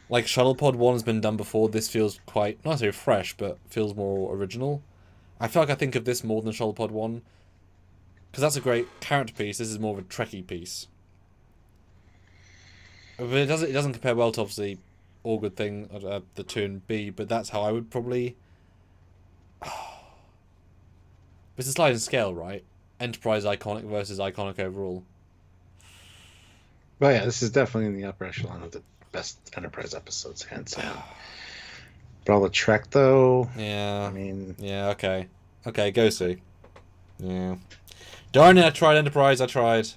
Like Shuttlepod 1 has been done before, this feels quite, not necessarily fresh, but feels more original. I feel like I think of this more than Shuttlepod 1. Because that's a great character piece, this is more of a Trekkie piece. But it doesn't compare well to, obviously, All Good Thing, the 2 and B, but that's how I would probably... It's a sliding scale, right? Enterprise iconic versus iconic overall. Well, yeah, this is definitely in the upper echelon of the best Enterprise episodes, hands down. But all the Trek, though. Yeah. I mean, Yeah. Okay. Okay. Go see. Yeah. Darn it! I tried Enterprise. I tried.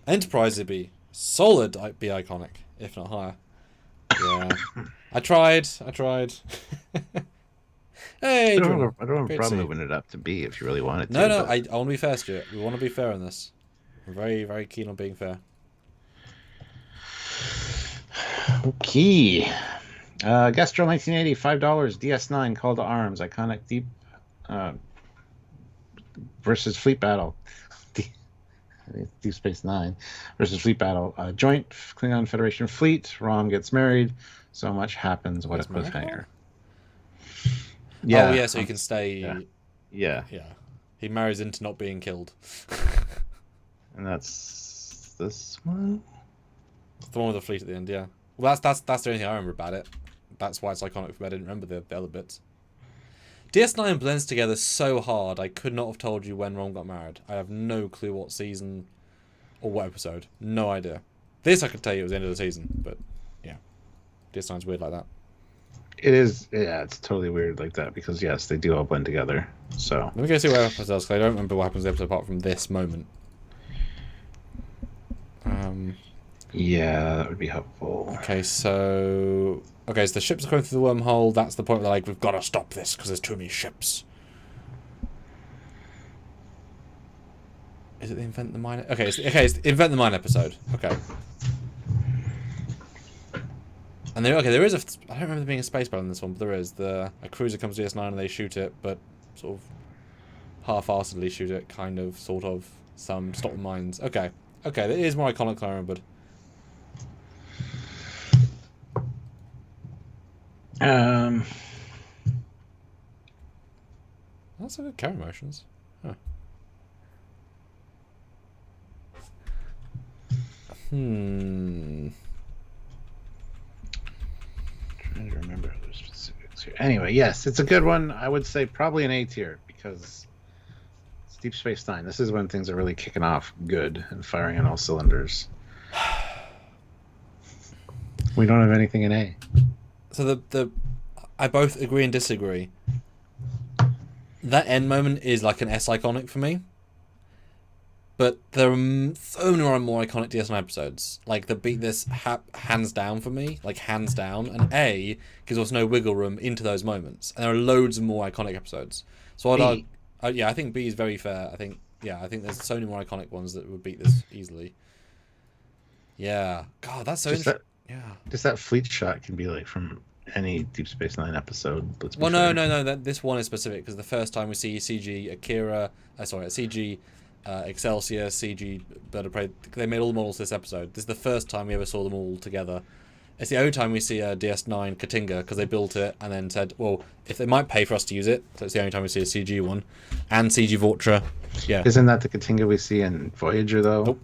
Enterprise would be solid. Be iconic, if not higher. Yeah. I tried. I tried. Hey, Adrian. I don't have a Great to problem see you. moving it up to B if you really wanted to. No, no. but- I want to be fair, Stuart. We want to be fair on this. I'm very, very keen on being fair. Okay. Gastro 1980, $5. DS9, Call to Arms, iconic deep versus Fleet Battle. Deep Space Nine versus Fleet Battle. Joint Klingon Federation fleet. Rom gets married. So much happens. What a Gets married? cliffhanger. Yeah. Oh, yeah, so you can stay. Yeah. Yeah. He marries into not being killed. And that's this one. It's the one with the fleet at the end, yeah. Well, that's the only thing I remember about it. That's why it's iconic for me. I didn't remember the other bits. DS9 blends together so hard, I could not have told you when Rom got married. I have no clue what season or what episode. No idea. This I could tell you it was the end of the season, but yeah. DS9's weird like that. It is, yeah, it's totally weird like that because, yes, they do all blend together. So Let me go see what happens else, because I don't remember what happens in the episode apart from this moment. yeah, that would be helpful. Okay, so the ships are going through the wormhole. That's the point where they're like, we've got to stop this because there's too many ships. Is it the Invent the Mine? Okay, it's the Invent the Mine episode. Okay. And there is I don't remember there being a space battle in this one, but there is. A cruiser comes to DS9 and they shoot it, but sort of half-heartedly shoot it, kind of, sort of. Some stop the mines. Okay, that is more iconic than I remembered. That's a good camera motions. Huh. Trying to remember other specifics here. Anyway, yes, it's a good one. I would say probably an A tier because it's Deep Space Nine. This is when things are really kicking off good and firing on all cylinders. We don't have anything in A. So I both agree and disagree. That end moment is like an S iconic for me. But there are so many more iconic DS9 episodes. Like, the beat this hands down for me. Like, hands down. And A gives us no wiggle room into those moments. And there are loads of more iconic episodes. So I think B is very fair. I think there's so many more iconic ones that would beat this easily. Yeah. God, that's so interesting. Yeah. Just that fleet shot can be like from any Deep Space Nine episode. Well, no. This one is specific because the first time we see CG CG Excelsior, CG Bird of Prey, they made all the models this episode. This is the first time we ever saw them all together. It's the only time we see DS9 Katinga because they built it and then said, well, if they might pay for us to use it, so it's the only time we see a CG one. And CG Vortra. Yeah. Isn't that the Katinga we see in Voyager, though? Nope.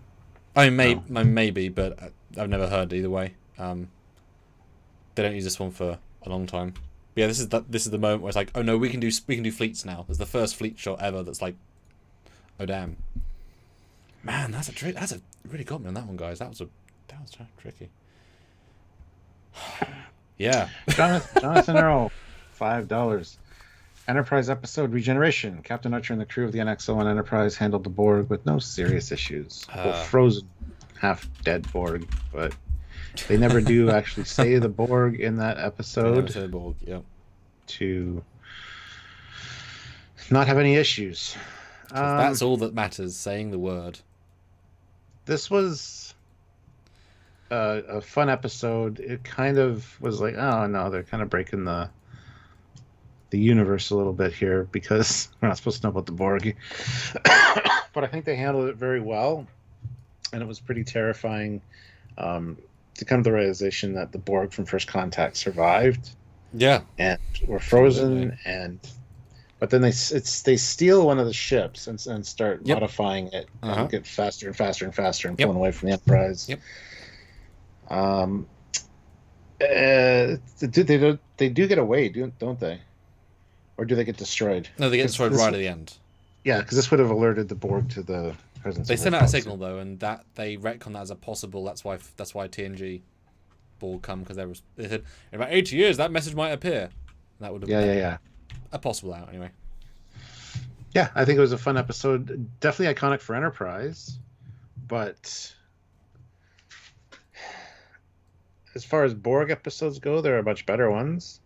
I mean, maybe, but I've never heard either way. They don't use this one for a long time. But yeah, this is the moment where it's like, oh no, we can do fleets now. There's the first fleet shot ever that's like, oh damn, man, that's really got me on that one, guys. That was tricky. Yeah. Jonathan Earl, $5. Enterprise episode Regeneration. Captain Archer and the crew of the NX-01 Enterprise handled the Borg with no serious issues. Frozen, half-dead Borg, but they never do actually say the Borg in that episode. Say the Borg, yeah. To not have any issues. That's all that matters, saying the word. This was a fun episode. It kind of was like, oh no, they're kind of breaking the universe a little bit here because we're not supposed to know about the Borg. But I think they handled it very well, and it was pretty terrifying to come to the realization that the Borg from First Contact survived. Yeah, and were frozen, but then they steal one of the ships and start modifying it and get faster and faster and faster and pulling away from the Enterprise. They do get away, don't they? Or do they get destroyed? No, they get destroyed right at the end. Yeah, because this would have alerted the Borg to the presence. They sent out a signal though, and that they retcon that as a possible. That's why TNG Borg come because they said in about 80 years that message might appear. That would have been a possible out anyway. Yeah, I think it was a fun episode. Definitely iconic for Enterprise, but as far as Borg episodes go, there are much better ones.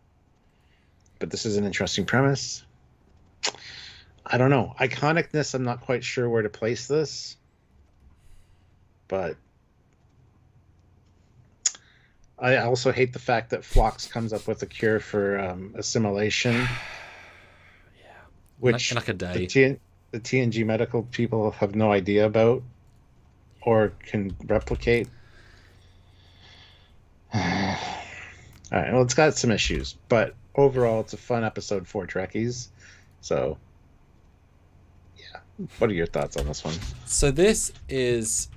But this is an interesting premise. I don't know. Iconicness, I'm not quite sure where to place this. But I also hate the fact that Phlox comes up with a cure for assimilation. Which in like a day. The TNG medical people have no idea about or can replicate. All right, well, it's got some issues, but overall, it's a fun episode for Trekkies. So, yeah. What are your thoughts on this one? So this is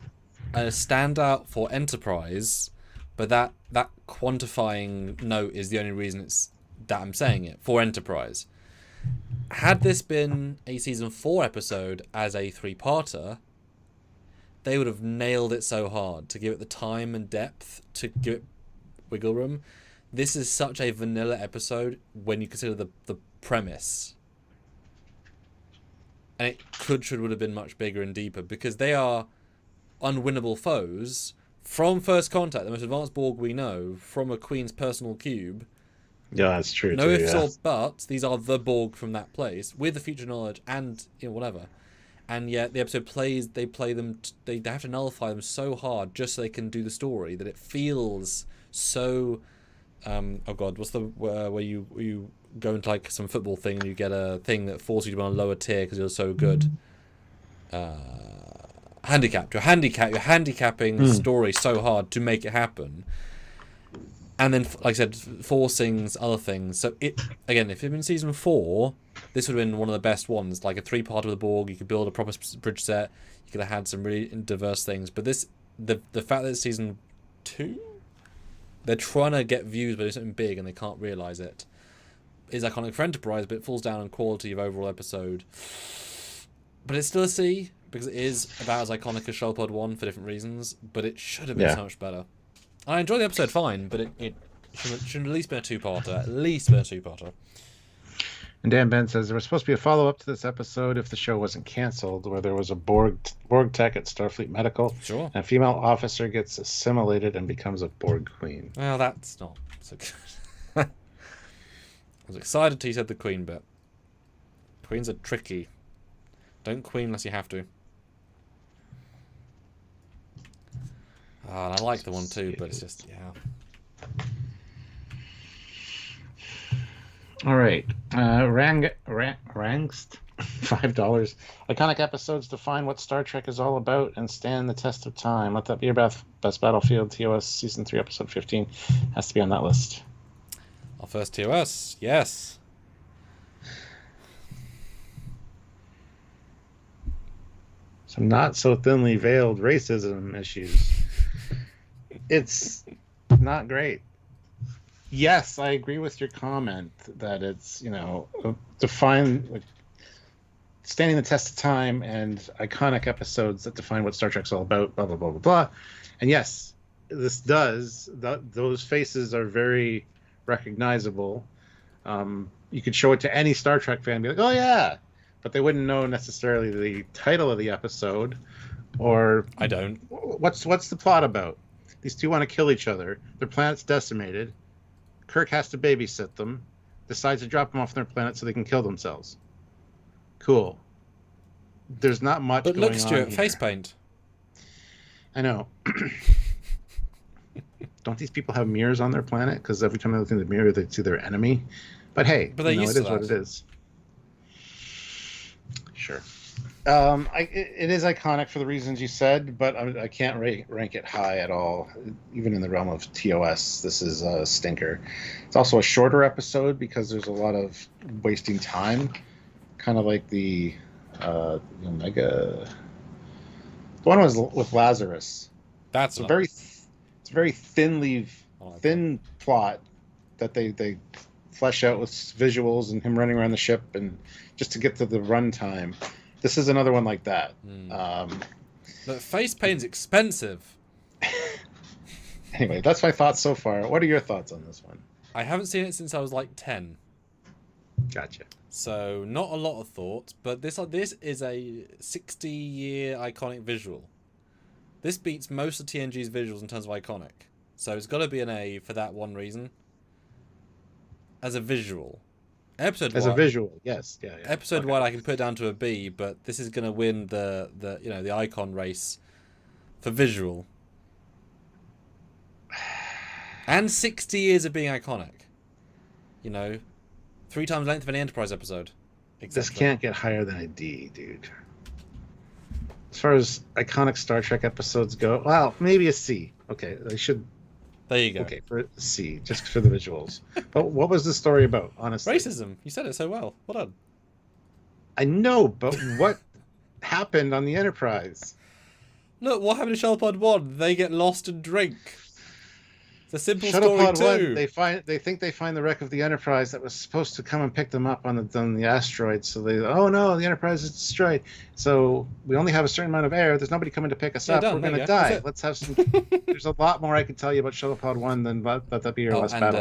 a standout for Enterprise, but that quantifying note is the only reason that I'm saying it, for Enterprise. Had this been a season 4 episode as a 3-parter, they would have nailed it so hard to give it the time and depth, to give it wiggle room. This is such a vanilla episode when you consider the premise. And it would have been much bigger and deeper, because they are unwinnable foes from First Contact, the most advanced Borg we know, from a Queen's personal cube. Yeah, that's true. No ifs or buts. These are the Borg from that place with the future knowledge and whatever. And yet the episode they have to nullify them so hard just so they can do the story that it feels so. Oh God, what's the where you go into like some football thing and you get a thing that forces you to be on a lower tier because you're so good. Handicapped. You're handicapping the story so hard to make it happen. And then, like I said, forcing other things. So, if it had been season 4, this would have been one of the best ones. Like a 3-parter with the Borg, you could build a proper bridge set. You could have had some really diverse things. But the fact that it's season 2, they're trying to get views, but it's something big and they can't realise it. Is iconic for Enterprise, but it falls down on quality of overall episode. But it's still a C, because it is about as iconic as Shelpod 1 for different reasons. But it should have been so much better. I enjoyed the episode fine, but it should at least been a 2-parter. And Dan Ben says there was supposed to be a follow-up to this episode if the show wasn't canceled, where there was a Borg tech at Starfleet Medical. Sure. And a female officer gets assimilated and becomes a Borg queen. Well, that's not so good. I was excited till you said the queen bit. Queens are tricky. Don't queen unless you have to. And I like the one too, but it's just, All right. Rangst, $5. Iconic episodes define what Star Trek is all about and stand the test of time. Let that be your best battlefield. TOS Season 3, Episode 15 has to be on that list. Our first TOS, yes. Some not so thinly veiled racism issues. It's not great. Yes, I agree with your comment that it's, define standing the test of time and iconic episodes that define what Star Trek's all about, blah, blah, blah, blah, blah. And yes, this does. Those faces are very recognizable. You could show it to any Star Trek fan and be like, oh, yeah. But they wouldn't know necessarily the title of the episode or... I don't. What's the plot about? These two want to kill each other. Their planet's decimated. Kirk has to babysit them. Decides to drop them off their planet so they can kill themselves. Cool. There's not much going on. But look, Stuart, face paint. I know. Don't these people have mirrors on their planet? Because every time they look in the mirror, they see their enemy. But hey, it is what it is. Sure. It is iconic for the reasons you said, but I can't rank it high at all. Even in the realm of TOS, this is a stinker. It's also a shorter episode because there's a lot of wasting time. Kind of like the Omega. The one was with Lazarus. That's a very thin plot that they flesh out with visuals and him running around the ship and just to get to the runtime. This is another one like that. But face paint's expensive. Anyway, that's my thoughts so far. What are your thoughts on this one? I haven't seen it since I was like 10. Gotcha. So not a lot of thoughts, but this is a 60-year iconic visual. This beats most of TNG's visuals in terms of iconic. So it's got to be an A for that one reason. As a visual. Episode As a visual, yes. Yeah. Episode wide I can put down to a B, but this is going to win the the icon race for visual. And 60 years of being iconic. 3 times length of any Enterprise episode. This can't get higher than a D, dude. As far as iconic Star Trek episodes go, well, maybe a C. Okay, they should. There you go. Okay, for C, just for the visuals. But what was the story about, honestly? Racism. You said it so well. Well done. I know, but what happened on the Enterprise? Look, what happened to Shuttlepod 1? They get lost and drink. It's a simple Shuttlepod story too. 1, they think they find the wreck of the Enterprise that was supposed to come and pick them up on the asteroid. So oh no, the Enterprise is destroyed. So we only have a certain amount of air. There's nobody coming to pick us up. We're gonna die. Let's have some. There's a lot more I could tell you about Shuttlepod 1 than let that be your last battle.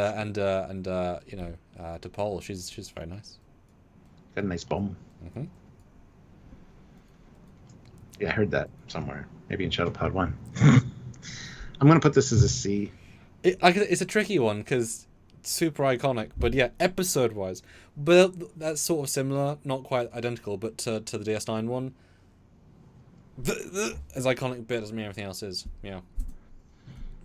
T'Pol, she's very nice. Got a nice bum. Mm-hmm. Yeah, I heard that somewhere. Maybe in Shuttlepod 1. I'm gonna put this as a C. It's a tricky one because it's super iconic, but yeah, episode-wise, but that's sort of similar, not quite identical, but to the DS9 one. As iconic bit doesn't mean everything else is. Yeah.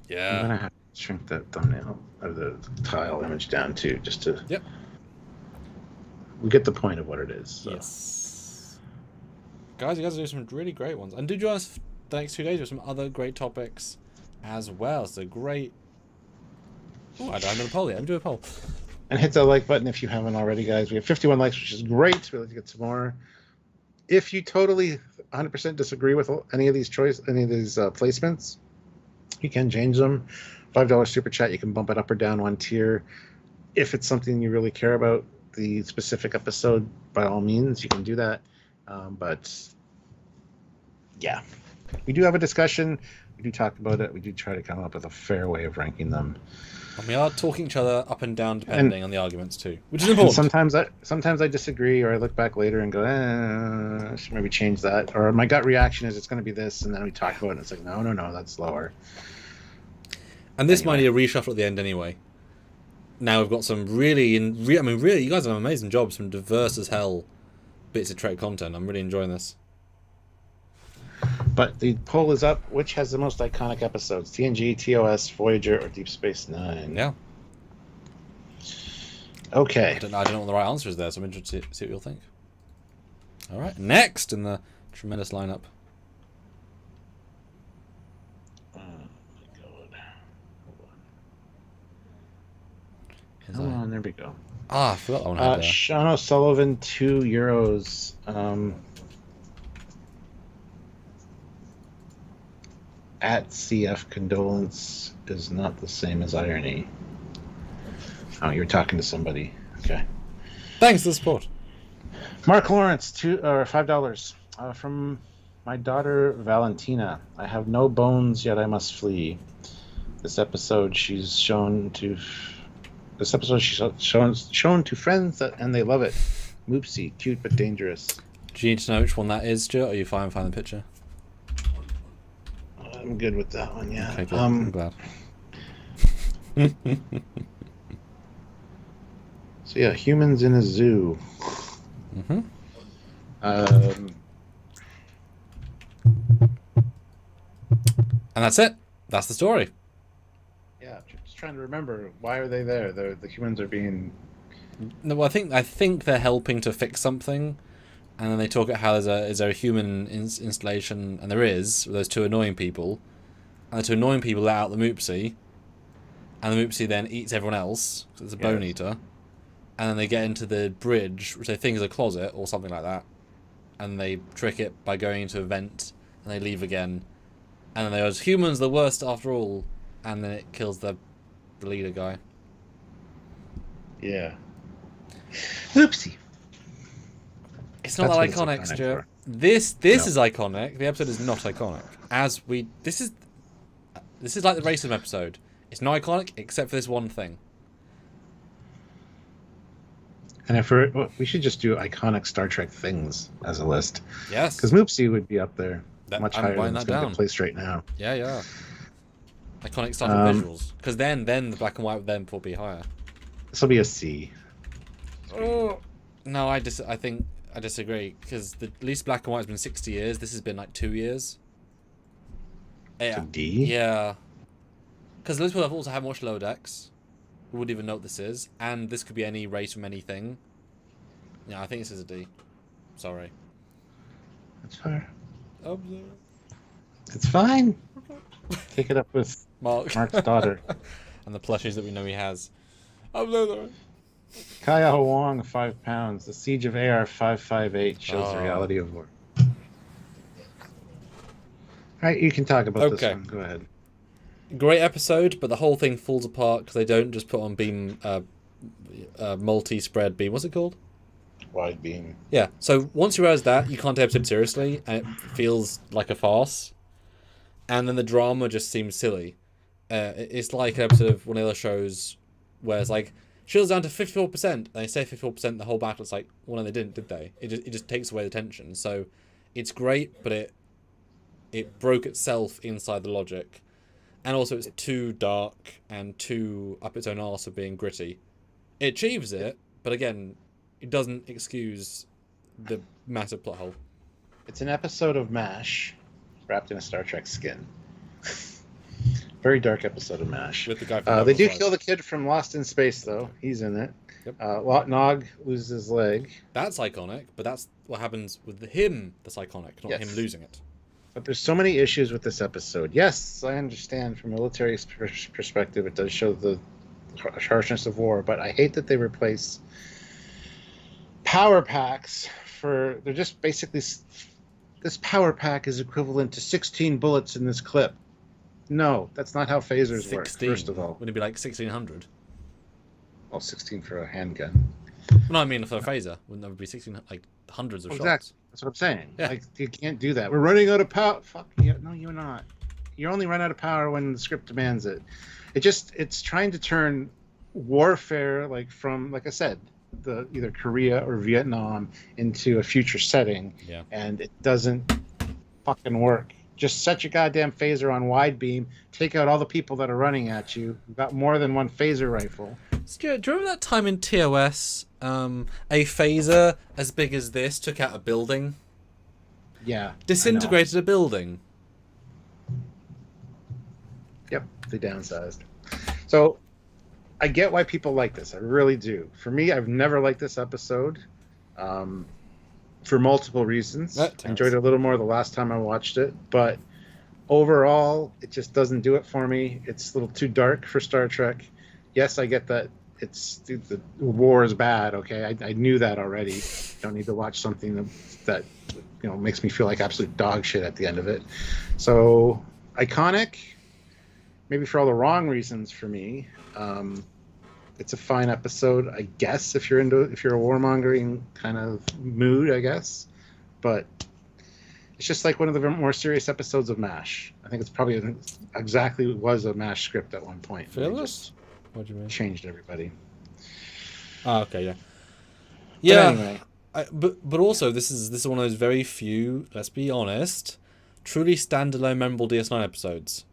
I'm gonna have to shrink that thumbnail or the tile image down too, just to. Yep. We get the point of what it is. So. Yes. Guys, you guys are doing some really great ones, and do join us the next 2 days with some other great topics as well. So great. Oh, I don't have a poll yet. I'm doing a poll. And hit that like button if you haven't already, guys. We have 51 likes, which is great. We'd like to get some more. If you totally 100% disagree with any of these placements, you can change them. $5 super chat. You can bump it up or down one tier. If it's something you really care about, the specific episode, by all means, you can do that. But yeah, we do have a discussion. We do talk about it. We do try to come up with a fair way of ranking them. And we are talking each other up and down depending on the arguments too, which is important. Sometimes I disagree, or I look back later and go, I should maybe change that. Or my gut reaction is it's going to be this, and then we talk about it, and it's like, no, that's lower. And this might need a reshuffle at the end anyway. Now we've got some really, you guys have an amazing job, some diverse as hell bits of Trek content. I'm really enjoying this. But the poll is up. Which has the most iconic episodes? TNG, TOS, Voyager, or Deep Space Nine? Yeah. Okay. I don't know what the right answer is there, so I'm interested to see what you'll think. All right. Next in the tremendous lineup. Oh my God. Hold Hold on, there we go. I forgot that one had there. Sean O'Sullivan, €2. At CF condolence is not the same as irony. Oh, you're talking to somebody. Okay. Thanks for the support. Mark Lawrence, $5. From my daughter Valentina. I have no bones, yet I must flee. This episode she's shown to friends and they love it. Moopsie, cute but dangerous. Do you need to know which one that is, Stuart? Or are you fine finding the picture? I'm good with that one, yeah. Okay, good. I'm glad. So yeah, humans in a zoo. Mm-hmm. And that's it. That's the story. Yeah, just trying to remember, why are they there? The humans are being. No, well, I think they're helping to fix something, and then they talk about how is there a human installation, and there is, with those two annoying people, and the two annoying people let out the Moopsie, and the Moopsie then eats everyone else because it's a bone eater, and then they get into the bridge, which they think is a closet or something like that, and they trick it by going into a vent, and they leave again, and then they go, humans the worst after all, and then it kills the leader guy. Yeah. Oopsie. It's not that iconic, Stuart. This is iconic. The episode is not iconic. This This is like the racism episode. It's not iconic except for this one thing. And we should just do iconic Star Trek things as a list. Yes. Because Moopsie would be up there much I'm higher buying than it's that going to down. get placed right now. Yeah. Iconic Star Trek visuals. Because then the black and white would then will be higher. This will be a C. Oh. No, I think I disagree. Because the least black and white has been 60 years. This has been like 2 years. Yeah. It's a D? Yeah. Because those people have also haven't watched Lower Decks. Who wouldn't even know what this is. And this could be any race from anything. Yeah, I think this is a D. Sorry. That's fair. Oh, it's fine. Take it up with Mark's daughter. And the plushies that we know he has. I'm so sorry. Kaya Wong, 5 pounds. The Siege of AR 558 shows the reality of war. All right, you can talk about this one. Go ahead. Great episode, but the whole thing falls apart because they don't just put on beam, multi-spread beam. What's it called? Wide beam. Yeah. So once you realize that, you can't take the episode seriously, and it feels like a farce. And then the drama just seems silly. It's like an episode of one of the shows where it's like shields down to 54%. And they say 54% the whole battle. It's like, well, no, they didn't, did they? It just takes away the tension. So it's great, but it broke itself inside the logic. And also it's too dark and too up its own arse of being gritty. It achieves it, but again, it doesn't excuse the massive plot hole. It's an episode of MASH wrapped in a Star Trek skin. Very dark episode of MASH. With the guy from they do kill the kid from Lost in Space, though. He's in it. Yep. Nog loses his leg. That's iconic, but that's what happens with him that's iconic, not him losing it. But there's so many issues with this episode. Yes, I understand from a military perspective, it does show the harshness of war, but I hate that they replace power packs for... They're just basically... This power pack is equivalent to 16 bullets in this clip. No, that's not how phasers work, first of all. Would it be like 1600? Well, 16 for a handgun. No, I mean for a phaser. Wouldn't that be 16, like hundreds of shots? Exactly. That's what I'm saying. Yeah. Like, you can't do that. We're running out of power. Fuck you. No, you're not. You only run out of power when the script demands it. It's trying to turn warfare, like I said, the either Korea or Vietnam into a future setting. Yeah. And it doesn't fucking work. Just set your goddamn phaser on wide beam. Take out all the people that are running at you. You've got more than one phaser rifle. Stuart, do you remember that time in TOS, a phaser as big as this took out a building? Yeah. Disintegrated a building. Yep, they downsized. So, I get why people like this. I really do. For me, I've never liked this episode. For multiple reasons. I enjoyed it a little more the last time I watched it, but overall, it just doesn't do it for me. It's a little too dark for Star Trek. Yes, I get that the war is bad, okay? I knew that already. Don't need to watch something that makes me feel like absolute dog shit at the end of it. So, iconic, maybe for all the wrong reasons for me. It's a fine episode, I guess, if you're a warmongering kind of mood, I guess. But it's just like one of the more serious episodes of MASH. I think it's probably exactly was a MASH script at one point. Phyllis? What do you mean? Changed everybody. Oh, okay, yeah. Yeah. Anyway. But also, this is one of those very few, let's be honest, truly standalone memorable DS9 episodes.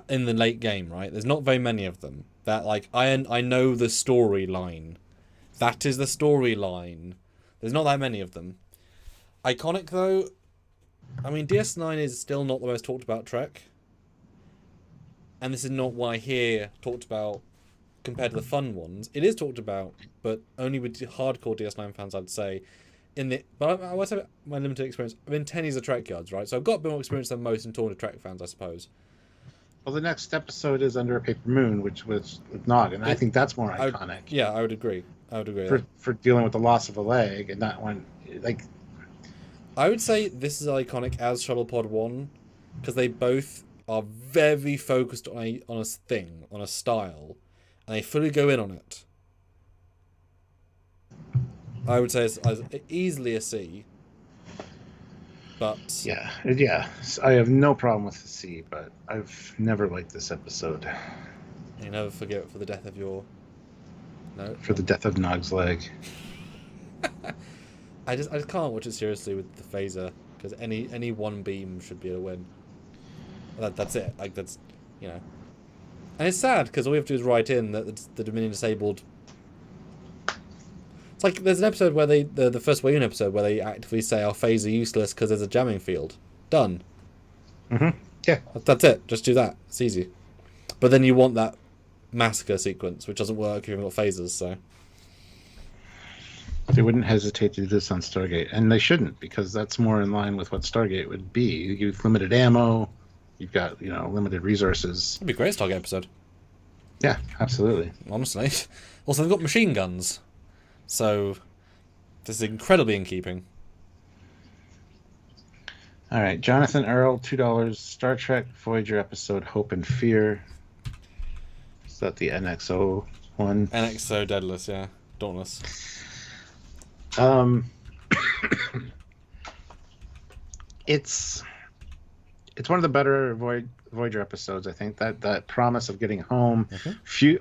In the late game, right? There's not very many of them. That, like, I know the storyline. That is the storyline. There's not that many of them. Iconic, though, I mean, DS9 is still not the most talked about Trek. And this is not what I hear talked about compared to the fun ones. It is talked about, but only with hardcore DS9 fans, I'd say. But I would say my limited experience. I've been 10 years of Trekyards, right? So I've got a bit more experience than most in talking to Trek fans, I suppose. Well, the next episode is Under a Paper Moon, which was with Nog, and I think that's more iconic. I would agree. For dealing with the loss of a leg, and that one, like... I would say this is iconic as Shuttlepod 1, because they both are very focused on a thing, on a style, and they fully go in on it. I would say it's easily a C. But yeah. I have no problem with the sea, but I've never liked this episode. you never forget for the death of your... No? For the death of Nog's leg. I just can't watch it seriously with the phaser, because any one beam should be a win. That's it. Like, that's, you know. And it's sad, because all we have to do is write in that the Dominion disabled... It's like, there's an episode where the first Wayne episode, where they actively say our phaser useless because there's a jamming field. Done. Mm-hmm. Yeah. That's it. Just do that. It's easy. But then you want that massacre sequence, which doesn't work if you haven't got phasers, so... They wouldn't hesitate to do this on Stargate, and they shouldn't, because that's more in line with what Stargate would be. You've limited ammo, you've got, limited resources. It'd be a great Stargate episode. Yeah, absolutely. Honestly. Also, they've got machine guns, so this is incredibly in keeping. All right, Jonathan Earl, $2. Star Trek Voyager episode Hope and Fear. Is that the NXO one? NXO Daedalus, yeah. Dauntless. It's one of the better Voyager episodes, I think. That promise of getting home, few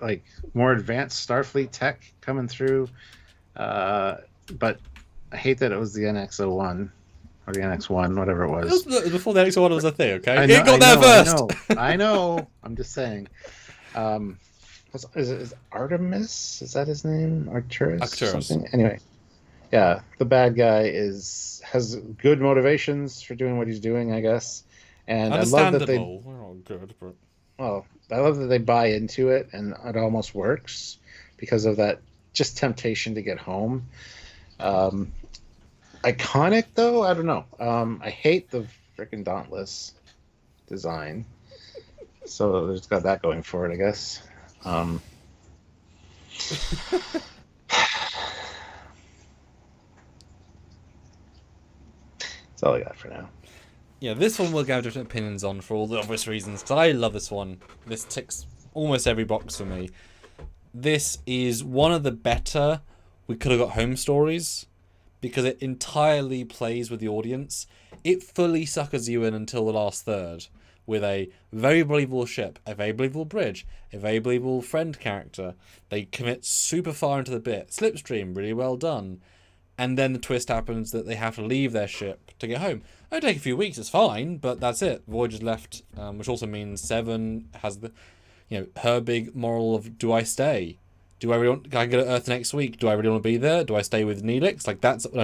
more advanced Starfleet tech coming through. But I hate that it was the NXO one or the NX1, whatever it was. It was before the NXO one was a thing, okay? It got there first. I know. I'm just saying. Is Artemis? Is that his name? Arcturus? Something? Anyway. Yeah, the bad guy has good motivations for doing what he's doing, I guess. And I love that they... We're all good, but... Well, I love that they buy into it, and it almost works because of that just temptation to get home. Iconic, though? I don't know. I hate the freaking Dauntless design. So it's got that going for it, I guess. That's all I got for now. Yeah, this one we'll have different opinions on for all the obvious reasons, because I love this one. This ticks almost every box for me. This is one of the better We Could Have Got Home stories, because it entirely plays with the audience. It fully suckers you in until the last third, with a very believable ship, a very believable bridge, a very believable friend character. They commit super far into the bit. Slipstream, really well done. And then the twist happens that they have to leave their ship to get home. It'll take a few weeks, it's fine, but that's it. Voyager's left, which also means Seven has the, her big moral of, do I stay? Can I go to Earth next week? Do I really want to be there? Do I stay with Neelix?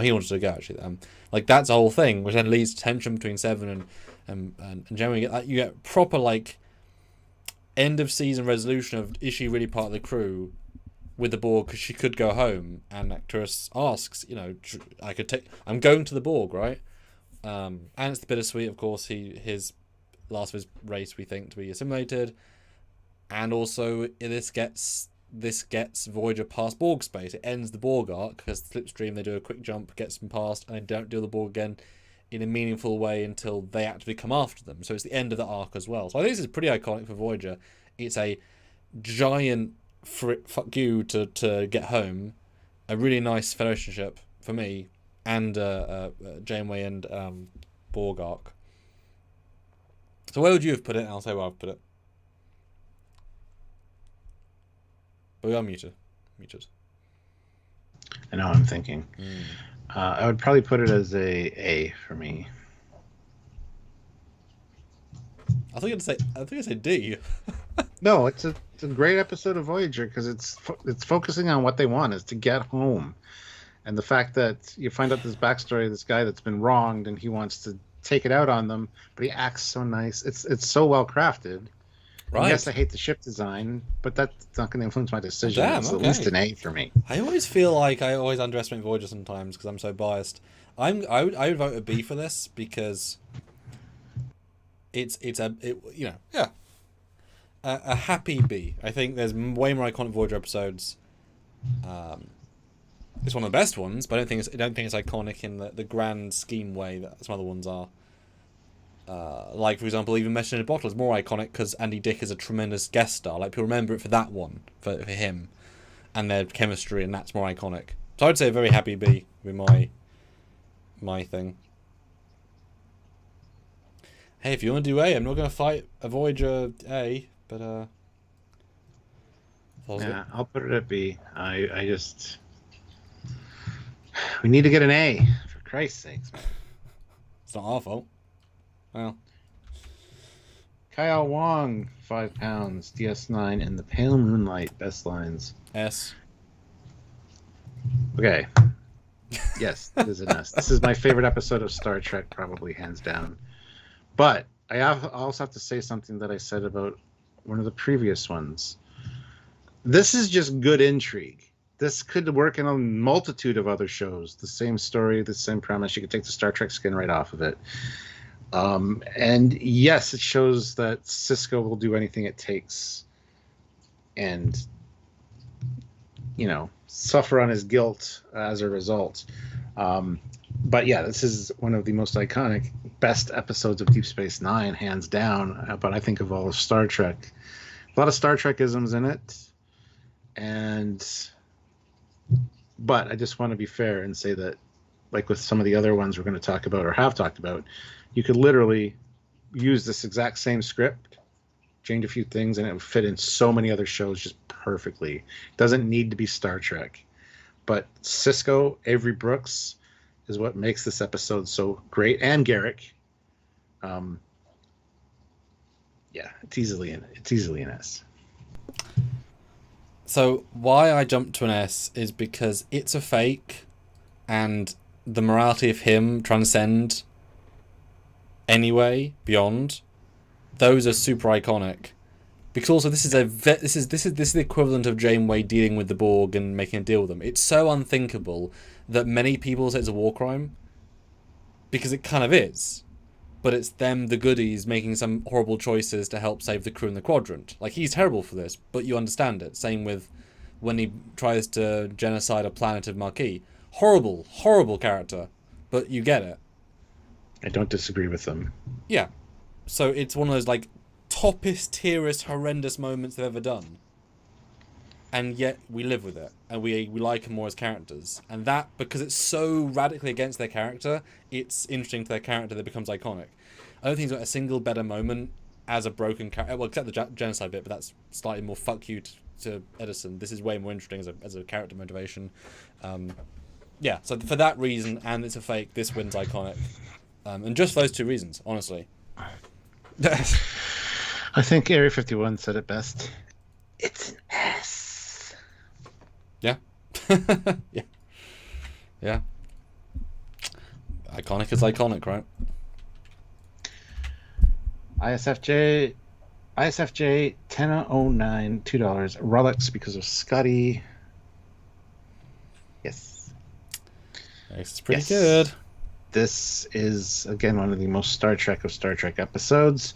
He wanted to go, actually. That's the whole thing, which then leads to tension between Seven and Jeremy. You get proper, end of season resolution of, is she really part of the crew with the Borg, because she could go home, and actress asks, I'm going to the Borg, right? And it's the bittersweet, of course. His last of his race, we think, to be assimilated, and also this gets Voyager past Borg space. It ends the Borg arc because Slipstream, they do a quick jump, gets them past, and they don't deal with the Borg again in a meaningful way until they actively come after them. So it's the end of the arc as well. So I think this is pretty iconic for Voyager. It's a giant fuck you to get home, a really nice relationship for me, and Janeway and Borg arc. So where would you have put it? I'll say where I've put it. But we are muted. I know, I'm thinking. I would probably put it as a for me. I think I'd say D. No, it's a great episode of Voyager because it's focusing on what they want, is to get home, and the fact that you find out this backstory of this guy that's been wronged and he wants to take it out on them, but he acts so nice. It's so well crafted. Right. Yes, I hate the ship design, but that's not going to influence my decision. Damn, it's at least an A for me. I always feel like I always underestimate Voyager sometimes because I'm so biased. I would vote a B for this because it's a happy B. I think there's way more iconic Voyager episodes. It's one of the best ones, but I don't think it's iconic in the grand scheme way that some other ones are. For example, even Message in a Bottle is more iconic because Andy Dick is a tremendous guest star. People remember it for that one, for him, and their chemistry, and that's more iconic. So I'd say a very happy B would be my thing. Hey, if you want to do A, I'm not going to fight a Voyager A, but Yeah, I'll put it at B. I just we need to get an A for Christ's sakes, man. It's not our fault. Well, Kyle Wong, £5, DS9, and the Pale Moonlight, best lines. S. Okay. Yes, this is an S. This is my favorite episode of Star Trek, probably hands down. But I also have to say something that I said about one of the previous ones. This is just good intrigue. This could work in a multitude of other shows. The same story, the same premise. You could take the Star Trek skin right off of it. And yes, it shows that Sisko will do anything it takes and, suffer on his guilt as a result. But yeah, this is one of the most iconic, best episodes of Deep Space Nine, hands down. But I think of all of Star Trek. A lot of Star Trek-isms in it. But I just want to be fair and say that, like with some of the other ones we're going to talk about or have talked about, you could literally use this exact same script, change a few things, and it would fit in so many other shows just perfectly. It doesn't need to be Star Trek. But Sisko, Avery Brooks, is what makes this episode so great, and Garrick. Yeah, it's easily an S. So why I jumped to an S is because it's a fake, and the morality of him transcend anyway beyond. Those are super iconic, because also this is the equivalent of Janeway dealing with the Borg and making a deal with them. It's so unthinkable that many people say it's a war crime, because it kind of is. But it's them, the goodies, making some horrible choices to help save the crew in the quadrant. Like, he's terrible for this, but you understand it. Same with when he tries to genocide a planet of Marquis. Horrible, horrible character, but you get it. I don't disagree with them. Yeah. So it's one of those, like, toppest, tierest, horrendous moments they've ever done. And yet we live with it, and we like them more as characters. And that, because it's so radically against their character, it's interesting to their character that becomes iconic. I don't think he's got a single better moment as a broken character. Well, except the genocide bit, but that's slightly more fuck you to Edison. This is way more interesting as a character motivation. Yeah, so for that reason, and it's a fake, this wins iconic. And just those two reasons, honestly. I think Area 51 said it best. It's an S. Yeah. Yeah. Yeah. Iconic is iconic, right? ISFJ 1009, $2. Relics because of Scotty. Yes. It's pretty good. This is, again, one of the most Star Trek of Star Trek episodes.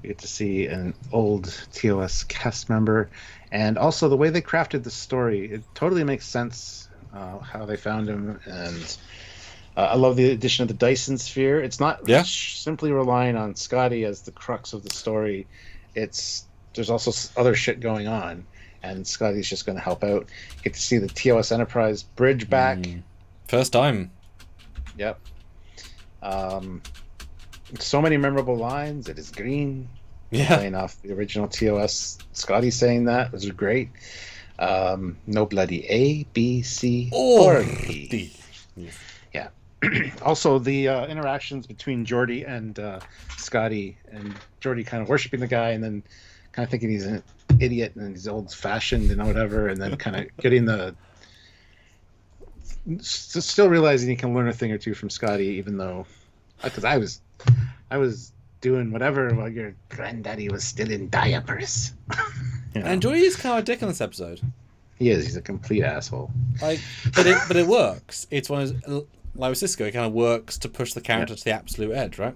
You get to see an old TOS cast member. And also the way they crafted the story, it totally makes sense how they found him. And I love the addition of the Dyson sphere. It's not simply relying on Scotty as the crux of the story. There's also other shit going on, and Scotty's just going to help out. You get to see the TOS Enterprise bridge back. First time. Yep. So many memorable lines. It is green. Yeah. Playing off the original TOS. Scotty saying that was great. No bloody A, B, C, or D. Yeah. Also, the interactions between Geordi and Scotty, and Geordi kind of worshiping the guy, and then kind of thinking he's an idiot and he's old-fashioned and whatever, and then kind of getting still realizing he can learn a thing or two from Scotty, even though, because I was doing whatever while your granddaddy was still in diapers. And Geordi is kind of a dick in this episode. He is. He's a complete asshole. But it works. It's one of those, like with Sisko, it kind of works to push the character to the absolute edge, right?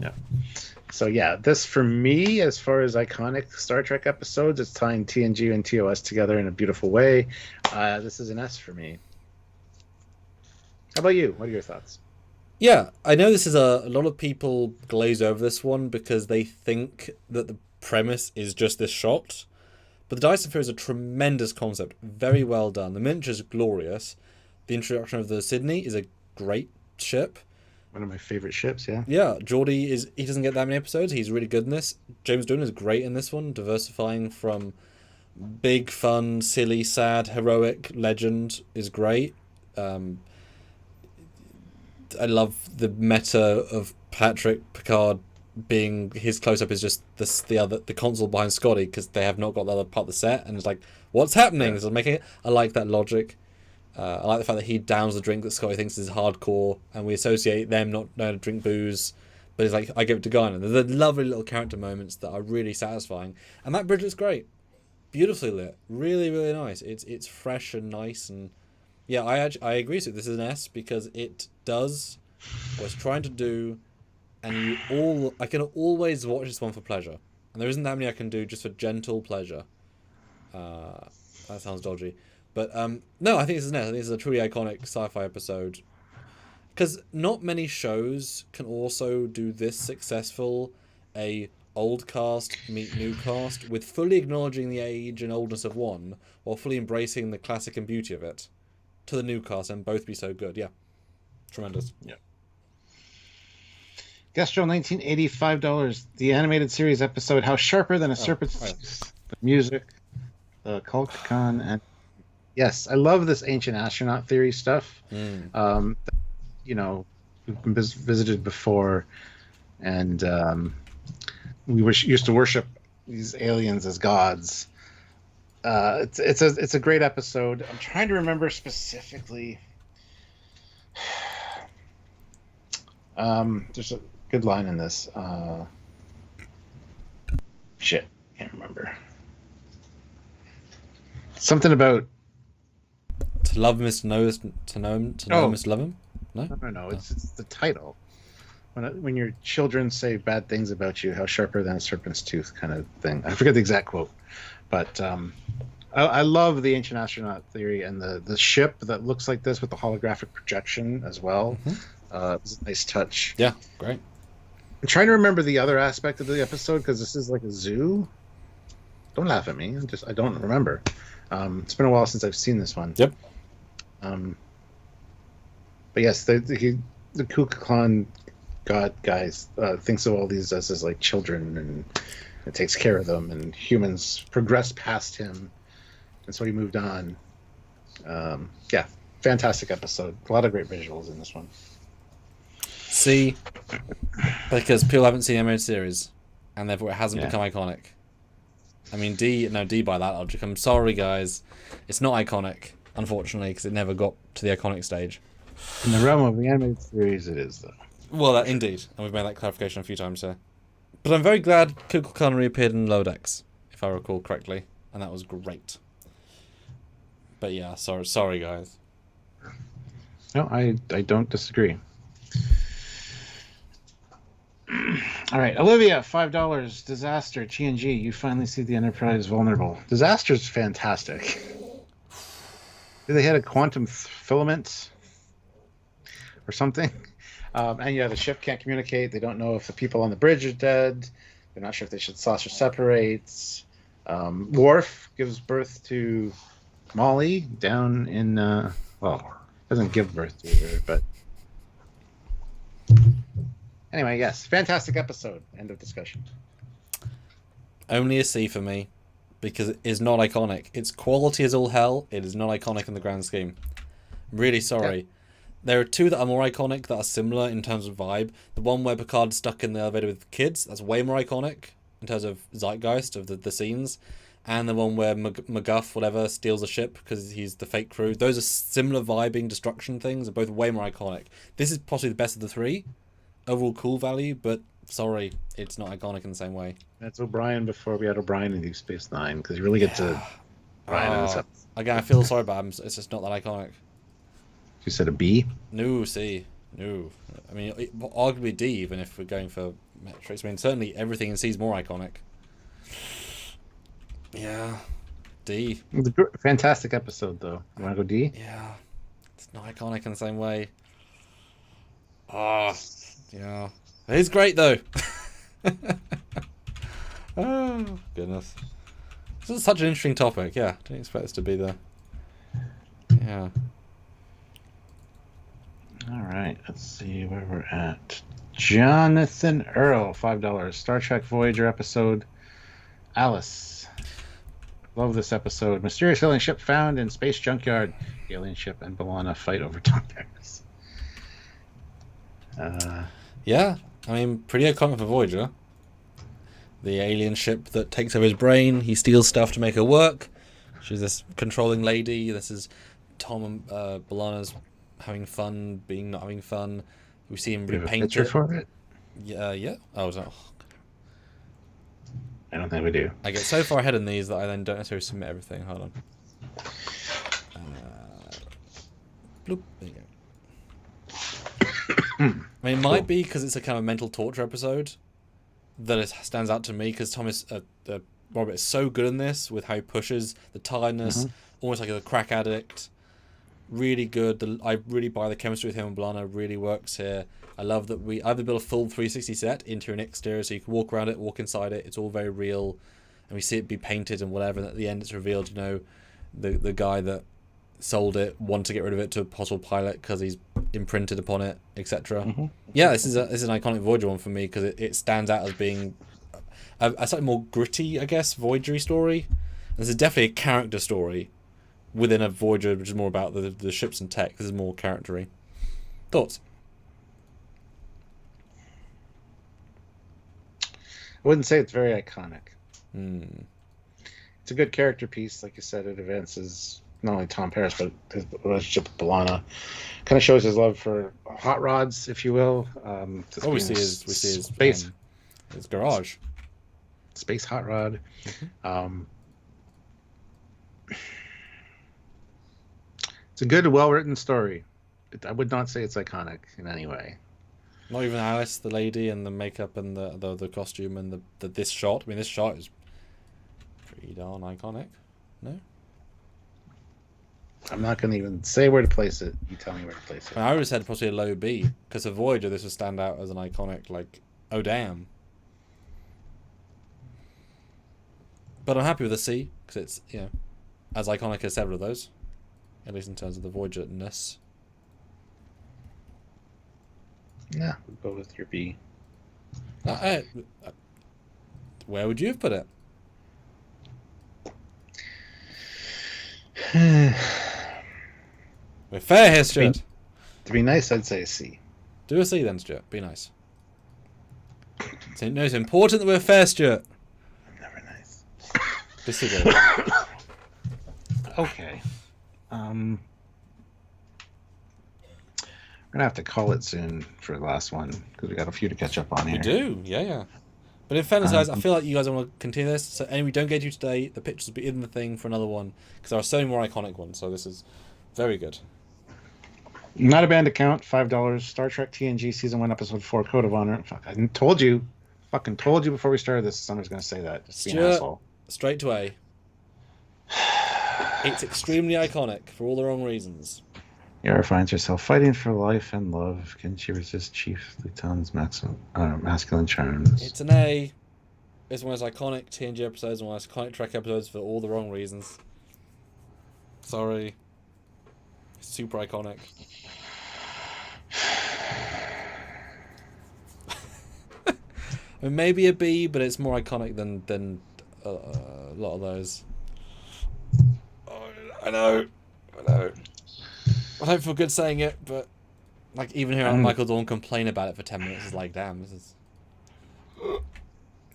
Yeah. So yeah, this for me, as far as iconic Star Trek episodes, it's tying TNG and TOS together in a beautiful way. This is an S for me. How about you? What are your thoughts? Yeah, I know this is a lot of people glaze over this one because they think that the premise is just this shot. But the Dyson Sphere is a tremendous concept, very well done. The miniature is glorious. The introduction of the Sydney is a great ship. One of my favorite ships, yeah. Yeah, he doesn't get that many episodes. He's really good in this. James Doohan is great in this one, diversifying from big, fun, silly, sad, heroic legend is great. I love the meta of Patrick Picard being his close up is just the console behind Scotty because they have not got the other part of the set, and it's like, what's happening? So making it. I like that logic. I like the fact that he downs the drink that Scotty thinks is hardcore, and we associate them not knowing to drink booze. But it's like, I give it to Guinan. They're the lovely little character moments that are really satisfying, and that bridge looks great, beautifully lit, really really nice. It's fresh and nice, and yeah, I agree with you. This is an S because it does what it's trying to do, and I can always watch this one for pleasure, and there isn't that many I can do just for gentle pleasure. That sounds dodgy. But no, I think this is nice. I think this is a truly iconic sci-fi episode. Because not many shows can also do this successful, a old cast meet new cast, with fully acknowledging the age and oldness of one, while fully embracing the classic and beauty of it, to the new cast, and both be so good. Yeah. Tremendous. Yeah. Gastro, $1985. The animated series episode, How Sharper Than a Serpent's Tooth. The music, the Colcon, and yes, I love this ancient astronaut theory stuff. You know, we've been visited before, and we used to worship these aliens as gods. It's a great episode. I'm trying to remember specifically. There's a good line in this. Shit, can't remember. Something about to love him is to know him is to love him. No. It's the title. When your children say bad things about you, how sharper than a serpent's tooth, kind of thing. I forget the exact quote, but I love the ancient astronaut theory and the ship that looks like this with the holographic projection as well. It's a nice touch. Yeah, great. I'm trying to remember the other aspect of the episode because this is like a zoo. Don't laugh at me. I don't remember. It's been a while since I've seen this one. Yep. But yes, the Ku Klux God guys thinks of all these as like children, and it takes care of them. And humans progressed past him, and so he moved on. Yeah, fantastic episode. A lot of great visuals in this one. See, because people haven't seen the animated series, and therefore it hasn't become iconic. I mean, D by that logic. I'm sorry, guys. It's not iconic, unfortunately, because it never got to the iconic stage. In the realm of the animated series, it is, though. Well, indeed. And we've made that clarification a few times here. But I'm very glad Kukulkan reappeared in Lower Decks, if I recall correctly. And that was great. But yeah, sorry guys. No, I don't disagree. All right, Olivia, $5. Disaster, G&G. You finally see the Enterprise vulnerable. Disaster's fantastic. They had a quantum filament or something. And yeah, the ship can't communicate. They don't know if the people on the bridge are dead. They're not sure if they should saucer separates. Worf gives birth to Molly down in, doesn't give birth to her, but anyway, yes, fantastic episode. End of discussion. Only a C for me, because it is not iconic. Its quality is all hell. It is not iconic in the grand scheme. I'm really sorry. Yeah. There are two that are more iconic that are similar in terms of vibe. The one where Picard's stuck in the elevator with kids, that's way more iconic in terms of zeitgeist of the scenes. And the one where McGuff, whatever, steals a ship because he's the fake crew. Those are similar vibing destruction things, are both way more iconic. This is possibly the best of the three. Overall cool value, but sorry, it's not iconic in the same way. That's O'Brien before we had O'Brien in Deep Space Nine, because you really get to O'Brien in this episode. Again, I feel sorry about him. It's just not that iconic. You said a B? No, C. No. I mean, arguably D, even if we're going for metrics. I mean, certainly everything in C is more iconic. Yeah. D. Fantastic episode, though. You want to go D? Yeah. It's not iconic in the same way. Yeah. It's great, though. Oh, goodness. This is such an interesting topic. Yeah. Didn't expect this to be there. Yeah. All right, let's see where we're at. Jonathan Earl, $5. Star Trek Voyager episode. Alice. Love this episode. Mysterious alien ship found in space junkyard. The alien ship and B'Elanna fight over Tom Paris. Yeah, I mean, pretty iconic for Voyager. The alien ship that takes over his brain. He steals stuff to make her work. She's this controlling lady. This is Tom and B'Elanna's having fun, being not having fun. We see him repaint it. For it? Yeah. Oh, no. I don't think we do. I get so far ahead in these that I then don't necessarily submit everything. Hold on. Bloop. There you go. I mean, it might be because it's a kind of mental torture episode that it stands out to me, because Thomas Robert is so good in this with how he pushes the tiredness, almost like a crack addict. Really good. I really buy the chemistry with him and B'Elanna. Really works here. I love that we either build a full 360 set, interior and exterior, so you can walk around it, walk inside it. It's all very real, and we see it be painted and whatever. And at the end, it's revealed, the guy that sold it wanted to get rid of it to a possible pilot because he's imprinted upon it, etc. Yeah, this is an iconic Voyager one for me because it stands out as being a slightly more gritty, I guess, Voyager story. This is definitely a character story within a Voyager, which is more about the ships and tech. This is more charactery. Thoughts? I wouldn't say it's very iconic. It's a good character piece, like you said. It advances not only Tom Paris, but his relationship with B'Elanna. Kind of shows his love for hot rods, if you will. We see his space, his garage, space hot rod. It's a good, well-written story. I would not say it's iconic in any way. Not even Alice, the lady, and the makeup, and the costume, and this shot. I mean, this shot is pretty darn iconic. No? I'm not going to even say where to place it. You tell me where to place it. I would have said possibly a low B, because for Voyager, this would stand out as an iconic, like, oh damn. But I'm happy with a C, because it's, as iconic as several of those. At least in terms of the Voyager-ness. Yeah, we'll go with your B. Where would you have put it? We're fair here, Stuart. To be nice, I'd say a C. Do a C then, Stuart. Be nice. It's important that we're fair, Stuart. I'm never nice. Disagree. Okay. We're gonna have to call it soon for the last one because we got a few to catch up on here. We do, yeah. But in fairness, guys, I feel like you guys want to continue this. So, and we don't get you today. The pictures will be in the thing for another one because there are so many more iconic ones. So this is very good. Not a band account, $5. Star Trek TNG Season 1, Episode 4, Code of Honor. Fuck, I told you. Fucking told you before we started this. Somebody's gonna say that. Just be an asshole. Straight to A. It's extremely iconic for all the wrong reasons. Yara finds herself fighting for life and love. Can she resist Chief Luton's masculine charms? It's an A. It's one of those iconic TNG episodes, one of those iconic Trek episodes for all the wrong reasons. Sorry. It's super iconic. I mean, maybe a B, but it's more iconic than a lot of those. Oh, I know. I don't feel good saying it, but like even hearing Michael Dorn complain about it for 10 minutes is like, damn, this is.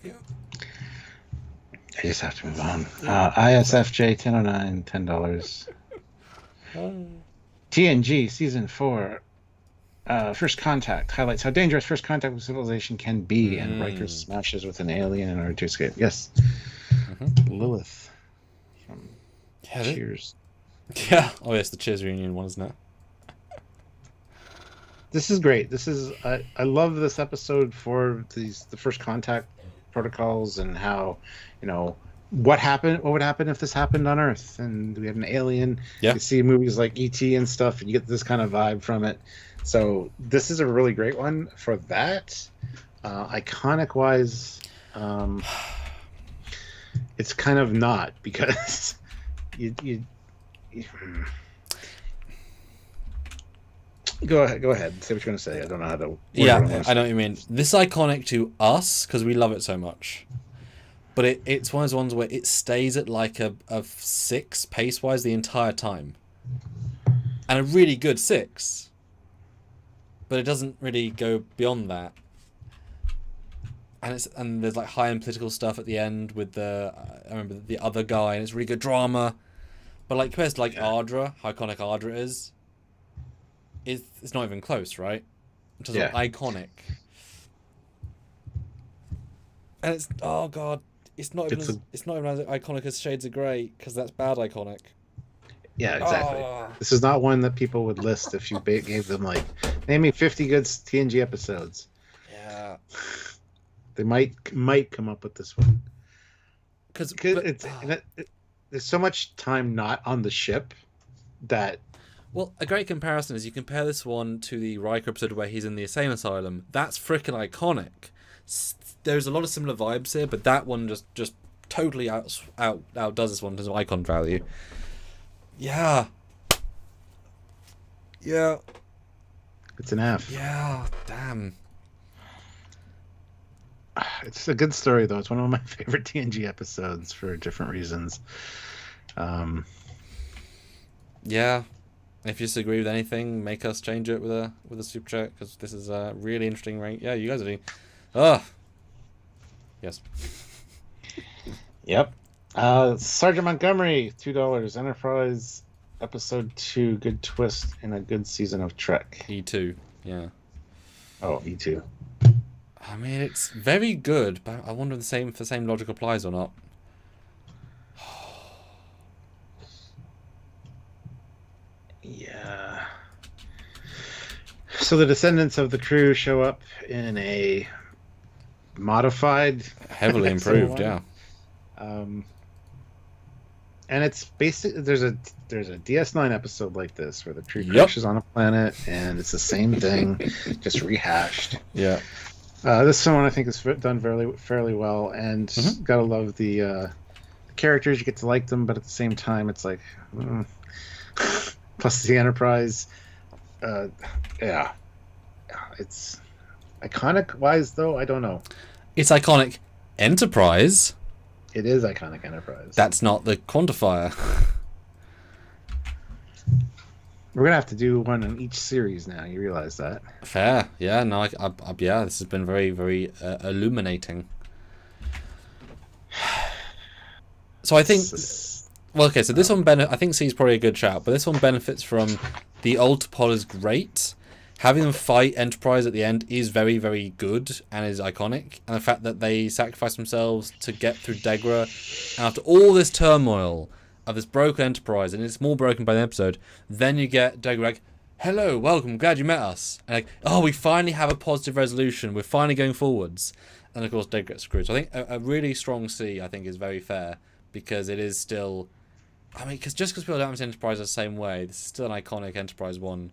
Yeah. I just have to move on. ISFJ 1009, $10. TNG Season 4, First Contact highlights how dangerous first contact with civilization can be, and Riker smashes with an alien in order to escape. Yes, Lilith from Cheers. Yeah. Oh, yes, the Cheers reunion one, isn't it? This is great. This is I love this episode for the first contact protocols and how, what would happen if this happened on Earth and we had an alien. Yeah. You see movies like E.T. and stuff, and you get this kind of vibe from it. So this is a really great one for that. Iconic wise, it's kind of not, because Go ahead. Go ahead. Say what you're going to say. I don't know how to. Yeah, I know what you mean. This is iconic to us because we love it so much. But it's one of those ones where it stays at like a 6 pace-wise the entire time. And a really good 6. But it doesn't really go beyond that. And there's like high-end political stuff at the end with I remember the other guy, and it's really good drama. But like compared to like Ardra, how iconic Ardra is, it's not even close, right? In terms of iconic. And it's oh god, it's not even as iconic as Shades of Grey, because that's bad iconic. Yeah, exactly. This is not one that people would list if you gave them like, name me 50 good TNG episodes. Yeah. They might come up with this one. Because there's so much time not on the ship that. Well, a great comparison is you compare this one to the Riker episode where he's in the insane asylum. That's freaking iconic. There's a lot of similar vibes here, but that one just totally outdoes this one in terms of icon value. Yeah. Yeah. It's an F. Yeah. Damn. It's a good story, though. It's one of my favorite TNG episodes for different reasons. Yeah. If you disagree with anything, make us change it with a super chat, because this is a really interesting rank. Yeah, you guys are doing. Yes. Yep. Sergeant Montgomery, $2. Enterprise episode 2. Good twist in a good season of Trek. E2. Yeah. Oh, E2. I mean, it's very good, but I wonder if the same logic applies or not. Yeah. So the descendants of the crew show up in a modified, heavily improved, yeah. And it's basically there's a DS9 episode like this where the crew crashes on a planet, and it's the same thing, just rehashed. Yeah. This one I think is done fairly well, and gotta love the characters. You get to like them, but at the same time, it's like, plus the Enterprise. Yeah, it's iconic wise though. I don't know. It's iconic Enterprise. It is iconic Enterprise. That's not the quantifier. We're gonna have to do one in each series now. You realize that? Fair, yeah. No, yeah. This has been very, very illuminating. So I think, well, okay. So this one I think C is probably a good shout, but this one benefits from the old pod is great. Having them fight Enterprise at the end is very, very good and is iconic. And the fact that they sacrifice themselves to get through Degra, and after all this turmoil of this broken Enterprise, and it's more broken by the episode, then you get Degra like, hello, welcome, glad you met us. And like, oh, we finally have a positive resolution. We're finally going forwards. And of course, Degra gets screwed. So I think a really strong C, I think, is very fair, because it is still, I mean, because people don't have Enterprise the same way, this is still an iconic Enterprise 1.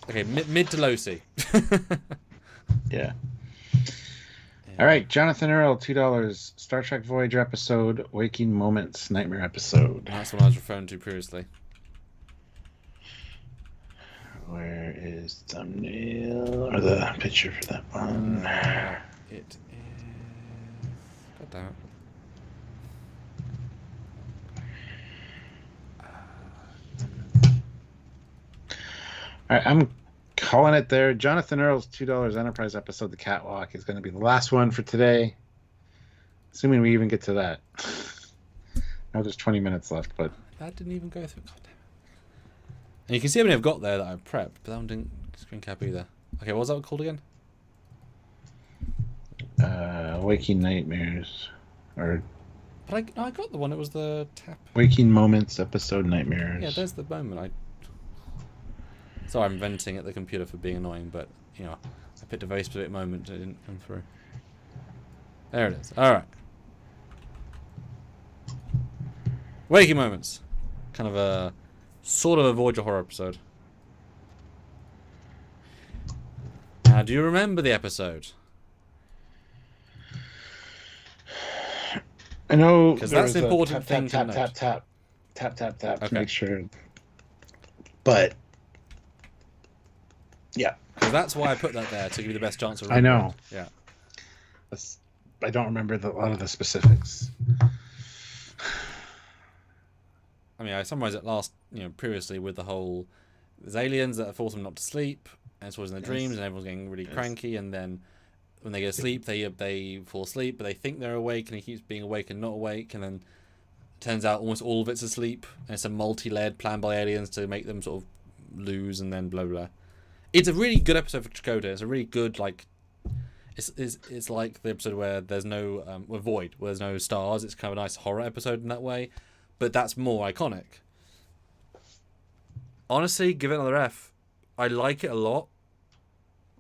Okay, mid to low C. Yeah. All right, Jonathan Earl, $2. Star Trek Voyager episode, Waking Moments, Nightmare episode. That's what I was referring to previously. Where is the thumbnail or the picture for that one? It is. God damn it. All right, I'm calling it there. Jonathan Earl's $2 Enterprise episode, The Catwalk, is going to be the last one for today. Assuming we even get to that. Now there's 20 minutes left, but... That didn't even go through. God damn it. And you can see how many I've got there that I've prepped, but that one didn't screen cap either. Okay, what was that called again? Waking Nightmares. Or... But I got the one, it was the tap. Waking Moments episode, Nightmares. Yeah, there's the moment. Sorry, I'm venting at the computer for being annoying, but, you know, I picked a very specific moment that didn't come through. There it is. Alright. Waking Moments. Kind of a... Sort of a Voyager horror episode. Now, do you remember the episode? I know... Because that's an important thing to note. Tap, to make sure... But yeah, Because that's why I put that there, to give you the best chance of I remembering. know. Yeah. I don't remember a lot of the specifics. I mean, I summarized it previously with the whole, there's aliens that force them not to sleep, and it's always in their dreams, and everyone's getting really cranky, and then when they go to sleep, they fall asleep, but they think they're awake, and he keeps being awake and not awake, and then it turns out almost all of it's asleep, and it's a multi-layered plan by aliens to make them sort of lose, and then blah blah. It's a really good episode for Dakota. It's a really good, like, it's like the episode where there's no Void, where there's no stars. It's kind of a nice horror episode in that way, but that's more iconic. Honestly, give it another F. I like it a lot,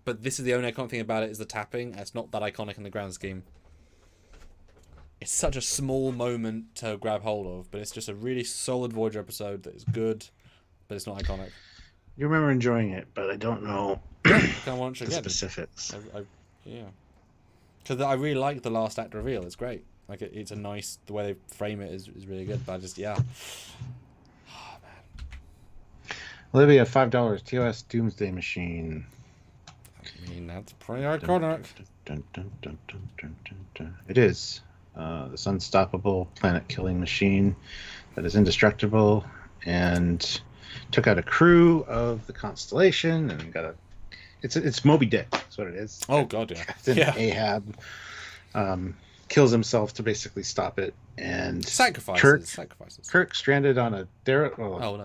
but this is the only iconic thing about it is the tapping. It's not that iconic in the grand scheme. It's such a small moment to grab hold of, but it's just a really solid Voyager episode that is good, but it's not iconic. You remember enjoying it, but I don't know Can't watch it the again. specifics. Yeah, because I really like the last act reveal. It's great. Like it's a nice, the way they frame it is really good. But I just Oh man. Olivia, $5. TOS Doomsday Machine. I mean, that's pretty iconic. It is. This unstoppable planet-killing machine that is indestructible and took out a crew of the Constellation and got a. It's Moby Dick. That's what it is. Oh God, yeah. Captain Ahab kills himself to basically stop it, and sacrifices. Kirk stranded on a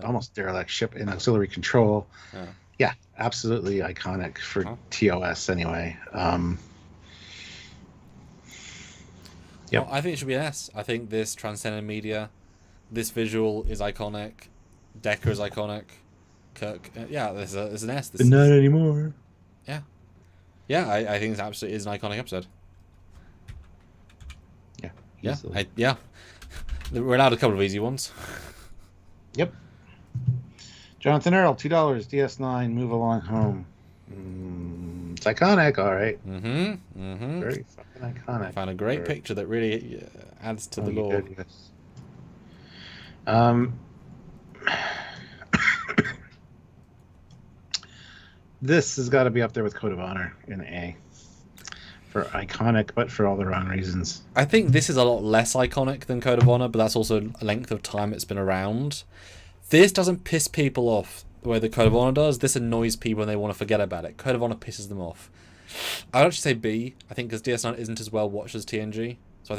almost derelict ship in auxiliary control. Yeah, absolutely iconic for TOS anyway. Well, I think it should be an S. I think this transcendent media, this visual is iconic. Decker is iconic. Kirk, there's an S. But not anymore. I think it absolutely is an iconic episode. Yeah. We're allowed a couple of easy ones. Yep. Jonathan Earl, $2. DS9, Move Along Home. It's iconic, all right. Very fucking iconic. I found a great picture that really adds to the lore. Yes. This has got to be up there with Code of Honor in A. For iconic, but for all the wrong reasons. I think this is a lot less iconic than Code of Honor, but that's also a length of time it's been around. This doesn't piss people off the way the Code of Honor does. This annoys people and they want to forget about it. Code of Honor pisses them off. I would actually say B. I think because DS9 isn't as well watched as TNG, so I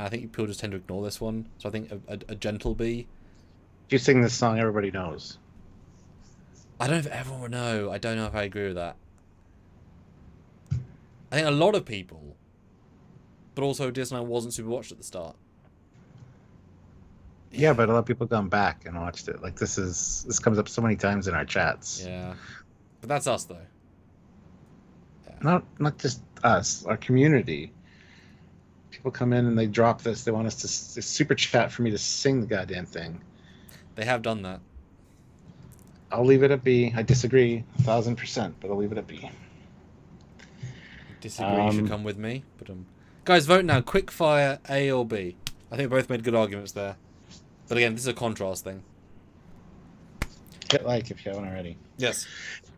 think people just tend to ignore this one. So I think a gentle B. You sing this song everybody knows. I don't know if everyone would know. I don't know if I agree with that. I think a lot of people, but also DS9 wasn't super watched at the start. Yeah, but a lot of people gone back and watched it. Like this comes up so many times in our chats. Yeah, but that's us though. Yeah. Not just us, our community. People come in and they drop this. They want us to super chat for me to sing the goddamn thing. They have done that. I'll leave it at B. I disagree 1,000%, but I'll leave it at B. Disagree, you should come with me. But guys, vote now. Quick fire, A or B. I think we both made good arguments there. But again, this is a contrast thing. Hit like if you haven't already. Yes.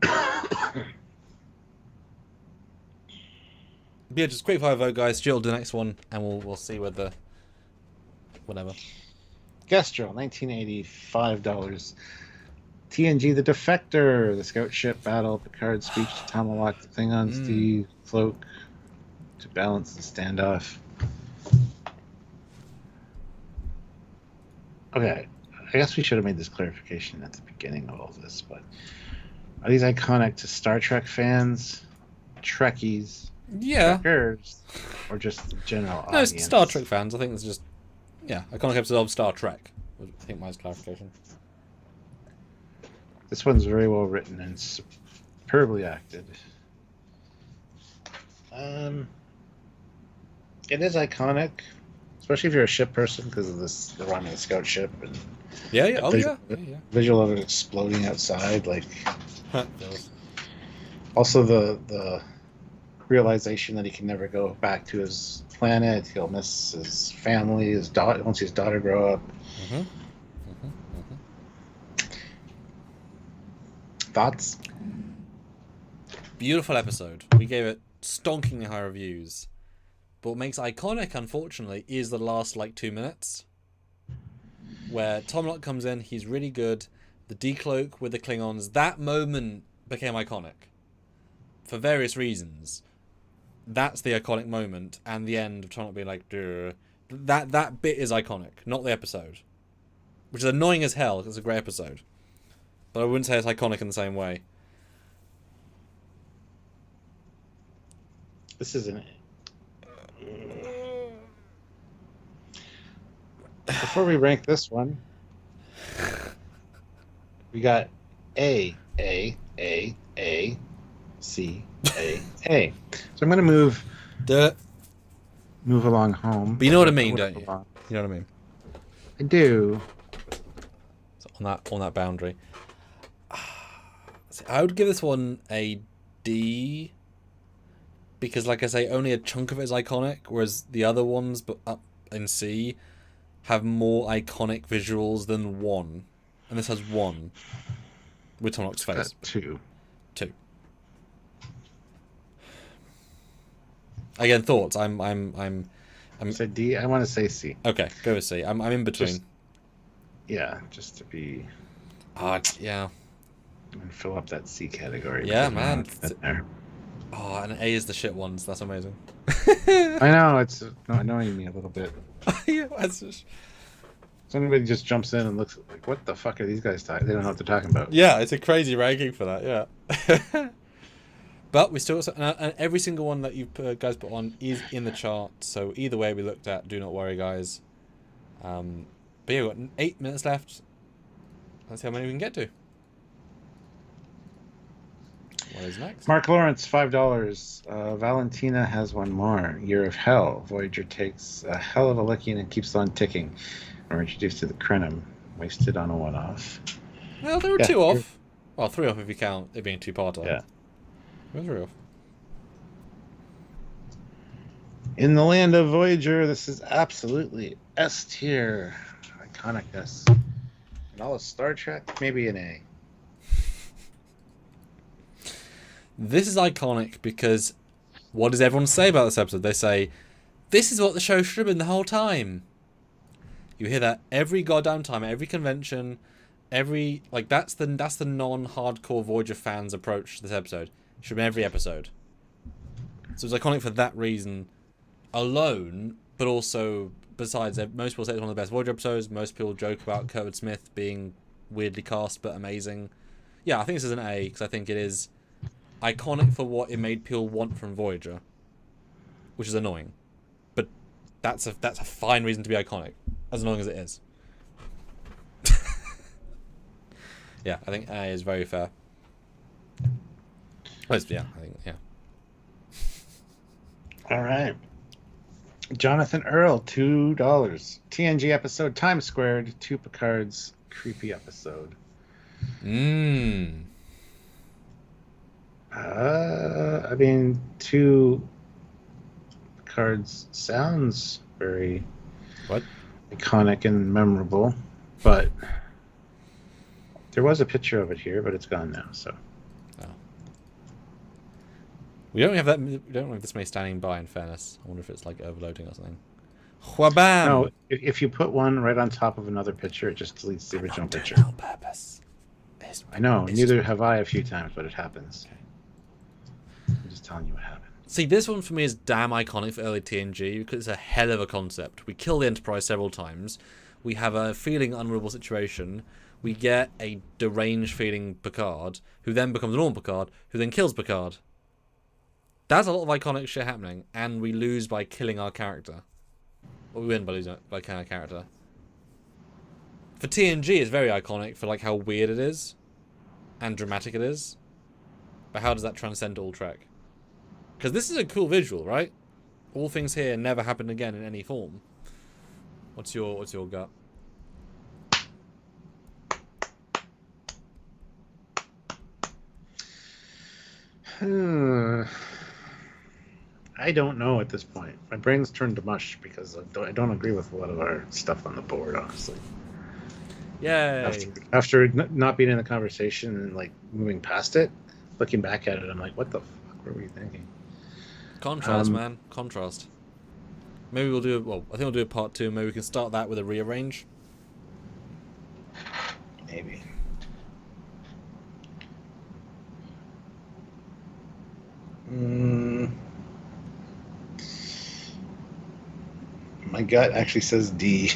Yeah, just quick fire vote, guys. Jill, do the next one, and we'll see whether whatever. Gastro, 1980, $5. TNG The Defector, the scout ship battle, Picard's speech to Tomahawk, the Klingons, the cloak to balance the standoff. Okay, I guess we should have made this clarification at the beginning of all this, but are these iconic to Star Trek fans, Trekkies, Trekkers, or just the general audience? No, Star Trek fans. I think it's just, iconic episode of Star Trek. I think mine's clarification. This one's very well written and superbly acted. It is iconic, especially if you're a ship person because of the Romulan scout ship and visual of it exploding outside. Like, also the realization that he can never go back to his planet. He'll miss his family, his daughter. Once his daughter grow up. Thoughts? Beautiful episode. We gave it stonkingly high reviews. But what makes it iconic, unfortunately, is the last, 2 minutes. Where Tom Locke comes in, he's really good. The decloak with the Klingons, that moment became iconic. For various reasons. That's the iconic moment, and the end of Tom Locke being like, duh. That bit is iconic, not the episode. Which is annoying as hell, because it's a great episode. But I wouldn't say it's iconic in the same way. This isn't. Before we rank this one, we got A, C, A. So I'm going to move along home. But you know what I mean, don't you? You know what I mean? I do. So on that boundary. I would give this one a D. Because, like I say, only a chunk of it is iconic, whereas the other ones, but up in C, have more iconic visuals than one. And this has one. With Tom Locke's face. Two. Again, thoughts. I'm say D. I want to say C. Okay, go with C. I'm in between. Just to be. Yeah. And fill up that C category. Yeah, man. There. Oh, and A is the shit ones. That's amazing. I know, it's annoying me a little bit. Yeah, it's just... Somebody just jumps in and looks like, what the fuck are these guys talking? They don't know what they're talking about. Yeah, it's a crazy ranking for that, yeah. But we still... And every single one that you guys put on is in the chart, so either way we looked at, do not worry, guys. But yeah, we've got 8 minutes left. Let's see how many we can get to. What is next? Mark Lawrence, $5. Valentina has one more. Year of Hell. Voyager takes a hell of a licking and keeps on ticking. We're introduced to the Krenim. Wasted on a one-off. Well, there were 2 off. Well, 3 off if you count it being 2-parter. Yeah. It was 3 off. In the land of Voyager, this is absolutely S tier. Iconicness. And all of Star Trek, maybe an A. This is iconic because what does everyone say about this episode? They say, this is what the show should have been the whole time. You hear that every goddamn time, at every convention, that's the non-hardcore Voyager fans' approach to this episode. It should have been every episode. So it's iconic for that reason alone, but also besides, most people say it's one of the best Voyager episodes. Most people joke about Kurtwood Smith being weirdly cast but amazing. Yeah, I think this is an A because I think it is iconic for what it made people want from Voyager, which is annoying, but that's a fine reason to be iconic, as annoying as it is. Yeah, I think A is very fair. Yeah, I think, yeah. All right. Jonathan Earl, $2. TNG episode Time Squared, 2 Picard's creepy episode. I mean, 2 cards sounds very iconic and memorable, but there was a picture of it here, but it's gone now. So we don't have that. We don't have this many standing by. In fairness, I wonder if it's like overloading or something. Whabam! No, if you put one right on top of another picture, it just deletes the original picture. On purpose. I know. Neither have I a few times, but it happens. Okay. I'm just telling you what happened. See, this one for me is damn iconic for early TNG because it's a hell of a concept. We kill the Enterprise several times. We have a feeling unreadable situation. We get a deranged feeling Picard, who then becomes a normal Picard, who then kills Picard. That's a lot of iconic shit happening, and we lose by killing our character. Or we win by killing our character. For TNG, it's very iconic for like how weird it is, and dramatic it is. But how does that transcend all Trek? Because this is a cool visual, right? All things here never happen again in any form. What's your gut? I don't know at this point. My brain's turned to mush because I don't agree with a lot of our stuff on the board, honestly. Yay! After not being in the conversation and like moving past it, looking back at it, I'm like, what the fuck were we thinking? Contrast, man. Contrast. Maybe we'll do. Well, I think we'll do a part 2. Maybe we can start that with a rearrange. Maybe. My gut actually says D.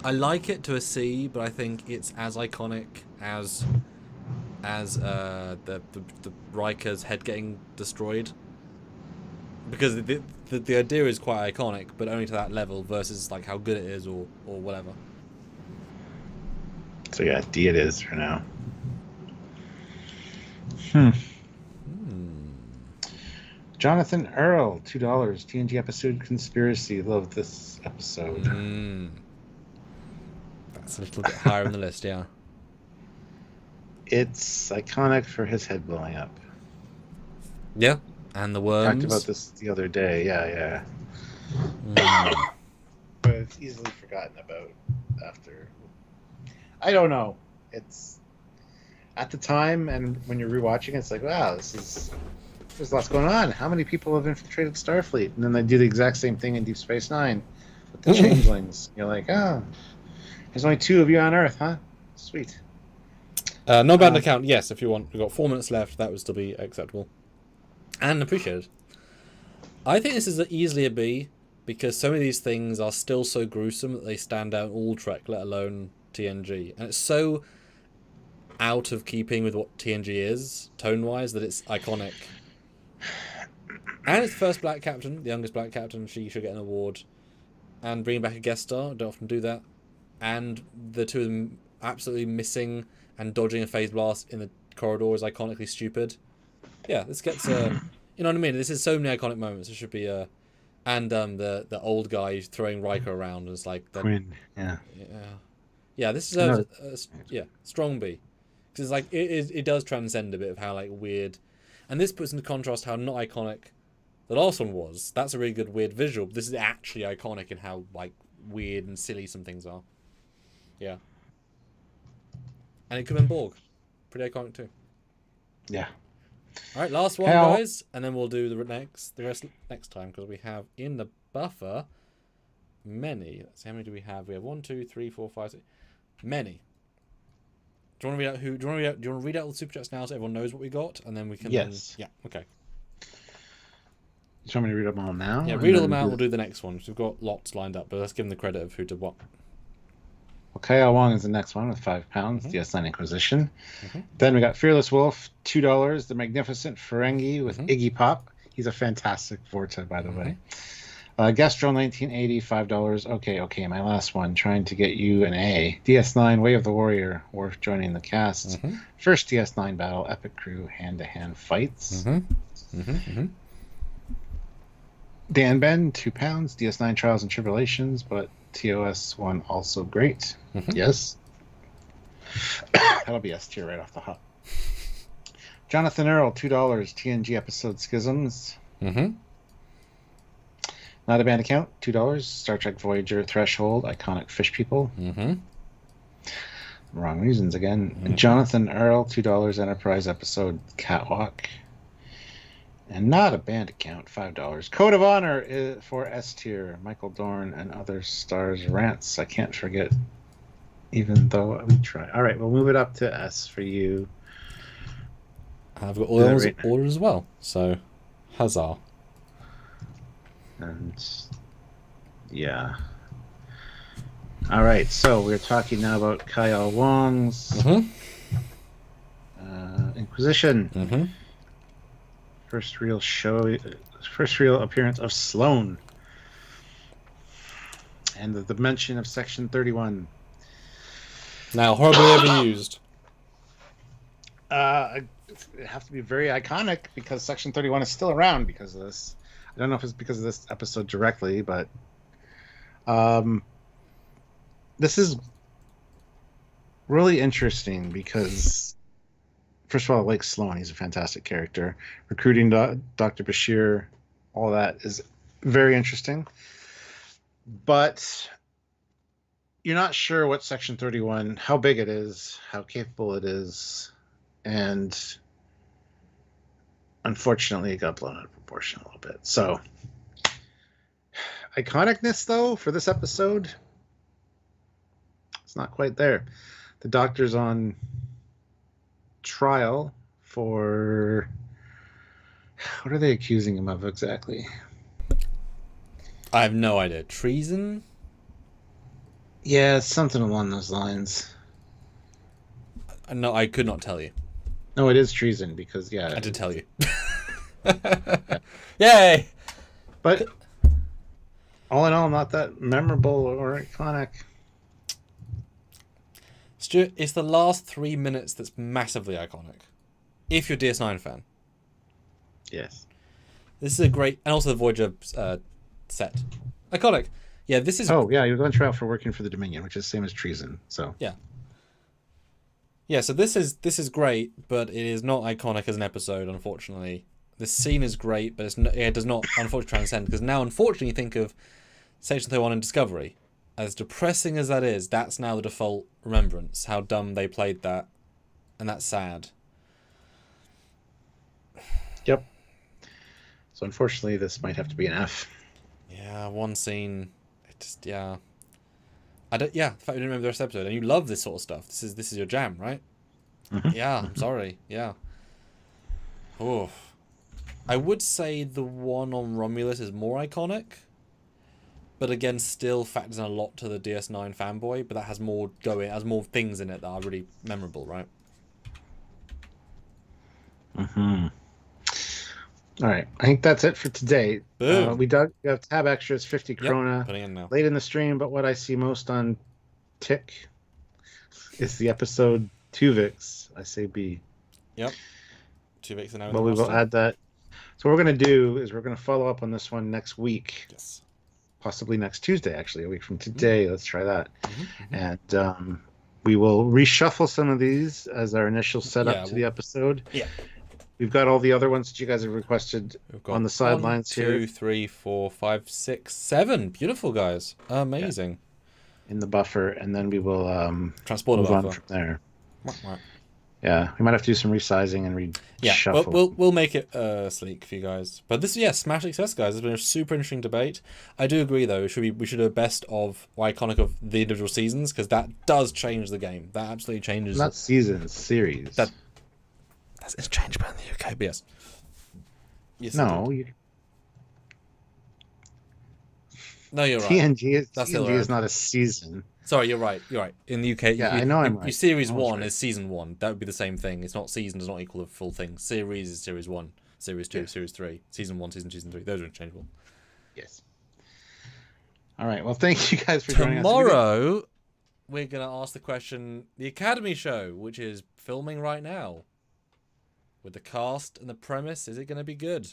I like it to a C, but I think it's as iconic as the Riker's head getting destroyed. Because the idea is quite iconic, but only to that level versus like how good it is or whatever. So yeah, D it is for now. Jonathan Earl, $2. TNG episode Conspiracy. Love this episode. That's a little bit higher on the list, yeah. It's iconic for his head blowing up. Yeah, and the worms. Talked about this the other day. Yeah. But it's easily forgotten about after. I don't know. It's at the time, and when you're rewatching it, it's like, wow, there's lots going on. How many people have infiltrated Starfleet? And then they do the exact same thing in Deep Space Nine with the changelings. You're like, oh, there's only 2 of you on Earth, huh? Sweet. No bad account. Yes, if you want. We've got 4 minutes left. That would still be acceptable and appreciated. I think this is easily a B because some of these things are still so gruesome that they stand out in all Trek, let alone TNG. And it's so out of keeping with what TNG is, tone-wise, that it's iconic. And it's the first black captain, the youngest black captain. She should get an award. And bringing back a guest star, don't often do that. And the 2 of them absolutely missing and dodging a phase blast in the corridor is iconically stupid. Yeah, this gets you know what I mean? This is so many iconic moments. It should be and the old guy throwing Riker around is like the Quinn. Yeah. This is a strong B because it's like it does transcend a bit of how like weird, and this puts into contrast how not iconic the last one was. That's a really good weird visual. This is actually iconic in how like weird and silly some things are. Yeah. And it could have been Borg. Pretty iconic too. Yeah. All right, last one, guys, and then we'll do the rest next time because we have in the buffer many. Let's see, how many do we have? We have 1, 2, 3, 4, 5, 6. Many. Do you want to read out who? Do you want to read out all the super chats now so everyone knows what we got, and then we can? Yes. Yeah. Okay. You want me to read them all now? Yeah, read all them out. We'll do the next one. We've got lots lined up, but let's give them the credit of who did what. Well, Kyle Wong is the next one with £5. DS9 Inquisition. Then we got Fearless Wolf, $2. The Magnificent Ferengi with Iggy Pop. He's a fantastic Vorta, by the way. Gastro 1980, $5. Okay, my last one. Trying to get you an A. DS9 Way of the Warrior, Worf joining the cast. First DS9 battle, epic crew, hand-to-hand fights. Dan Ben, £2. DS9 Trials and Tribulations, but TOS one also great. Yes. That'll be S tier right off the hop. Jonathan Earl, $2. TNG episode Schisms. Not a band account, $2. Star Trek Voyager Threshold, iconic fish people. Wrong reasons again. Jonathan Earl, $2. Enterprise episode Catwalk. And not a band account, $5. Code of Honor for S tier. Michael Dorn and other stars rants. I can't forget, even though we try. All right, we'll move it up to S for you. I've got all those ordered as well. So, huzzah. And yeah. All right, so we're talking now about Kyle Wong's Inquisition. First real appearance of Sloane. And the dimension of Section 31. Now, horribly overused. It have to be very iconic because Section 31 is still around because of this. I don't know if it's because of this episode directly, but this is really interesting because, first of all, I like Sloan. He's a fantastic character. Recruiting Dr. Bashir, all that is very interesting. But you're not sure what Section 31, how big it is, how capable it is, and unfortunately, it got blown out of proportion a little bit. So, iconicness, though, for this episode, it's not quite there. The Doctor's on trial for... What are they accusing him of exactly? I have no idea. Treason? Yeah, something along those lines. No, I could not tell you. No, it is treason because, yeah. I did tell you. Yay! But all in all, not that memorable or iconic. Stuart, it's the last 3 minutes that's massively iconic. If you're a DS9 fan. Yes. This is a great... And also the Voyager set. Iconic. Yeah, this is... Oh, yeah, he was on trial for working for the Dominion, which is the same as treason, so... Yeah. Yeah, so this is great, but it is not iconic as an episode, unfortunately. The scene is great, but it does not, unfortunately, transcend, because now, unfortunately, you think of Station 31 and Discovery. As depressing as that is, that's now the default remembrance, how dumb they played that, and that's sad. Yep. So, unfortunately, this might have to be an F. Yeah, one scene, it just, yeah. The fact you didn't remember the rest of the episode, and you love this sort of stuff. This is your jam, right? Mm-hmm. Yeah, I'm sorry. Yeah. Oh, I would say the one on Romulus is more iconic, but again, still factors in a lot to the DS9 fanboy. But that has more has more things in it that are really memorable, right? Mm-hmm. All right, I think that's it for today. Boom. We have tab extras, 50 krona, putting in now. late in the stream, but what I see most on Tick is the episode Tuvix. I say B. Yep. 2 weeks now. Well, we will add that. So what we're going to do is we're going to follow up on this one next week. Yes. Possibly next Tuesday, actually, a week from today. Mm-hmm. Let's try that. Mm-hmm. And we will reshuffle some of these as our initial setup to the episode. Yeah. We've got all the other ones that you guys have requested on the sidelines here. 1, 2, 3, 4, 5, 6, 7. Beautiful, guys. Amazing. Yeah. In the buffer, and then we will transport move buffer on from there. Right. Yeah, we might have to do some resizing and reshuffle. Yeah, we'll make it sleek for you guys. But this, smash success, guys. It's been a super interesting debate. I do agree, though. We should do a best of or iconic of the individual seasons, because that does change the game. That absolutely changes. Not seasons, series. That's interchangeable in the UK, but yes. No, no, you're right. TNG is not a season. Sorry, you're right. In the UK, I know I'm right. Your series 1 is season 1. That would be the same thing. It's not season does not equal the full thing. Series is series 1, series 2, series 3, season 1, season 2, season 3. Those are interchangeable. Yes. All right. Well, thank you guys for joining us. Tomorrow, we're going to ask the question, the Academy show, which is filming right now. With the cast and the premise, is it going to be good?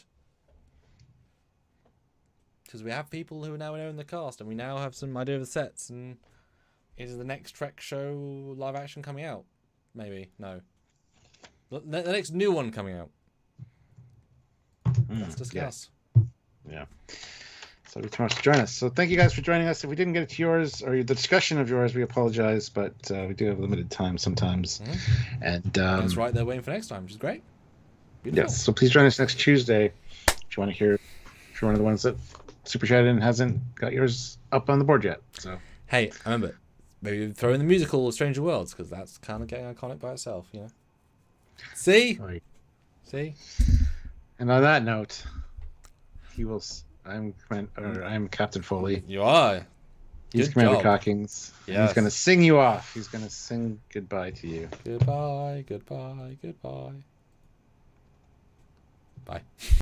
Because we have people who now know in the cast, and we now have some idea of the sets, and is the next Trek show live action coming out? Maybe. No. The next new one coming out. Let's discuss. Yeah. So it'll be tomorrow to join us. So thank you guys for joining us. If we didn't get to yours or the discussion of yours, we apologize, but we do have limited time sometimes. Mm-hmm. And it's right there waiting for next time, which is great. Beautiful. Yes. So please join us next Tuesday if you want to hear if you're one of the ones that super chatted and hasn't got yours up on the board yet. So hey, remember, maybe throw in the musical Stranger Worlds, because that's kind of getting iconic by itself, you know. See? Right. See? And on that note, I'm Captain Foley. You are. He's Good Commander job. Cockings. Yes. He's going to sing you off. He's going to sing goodbye to you. Goodbye, goodbye, goodbye. Bye.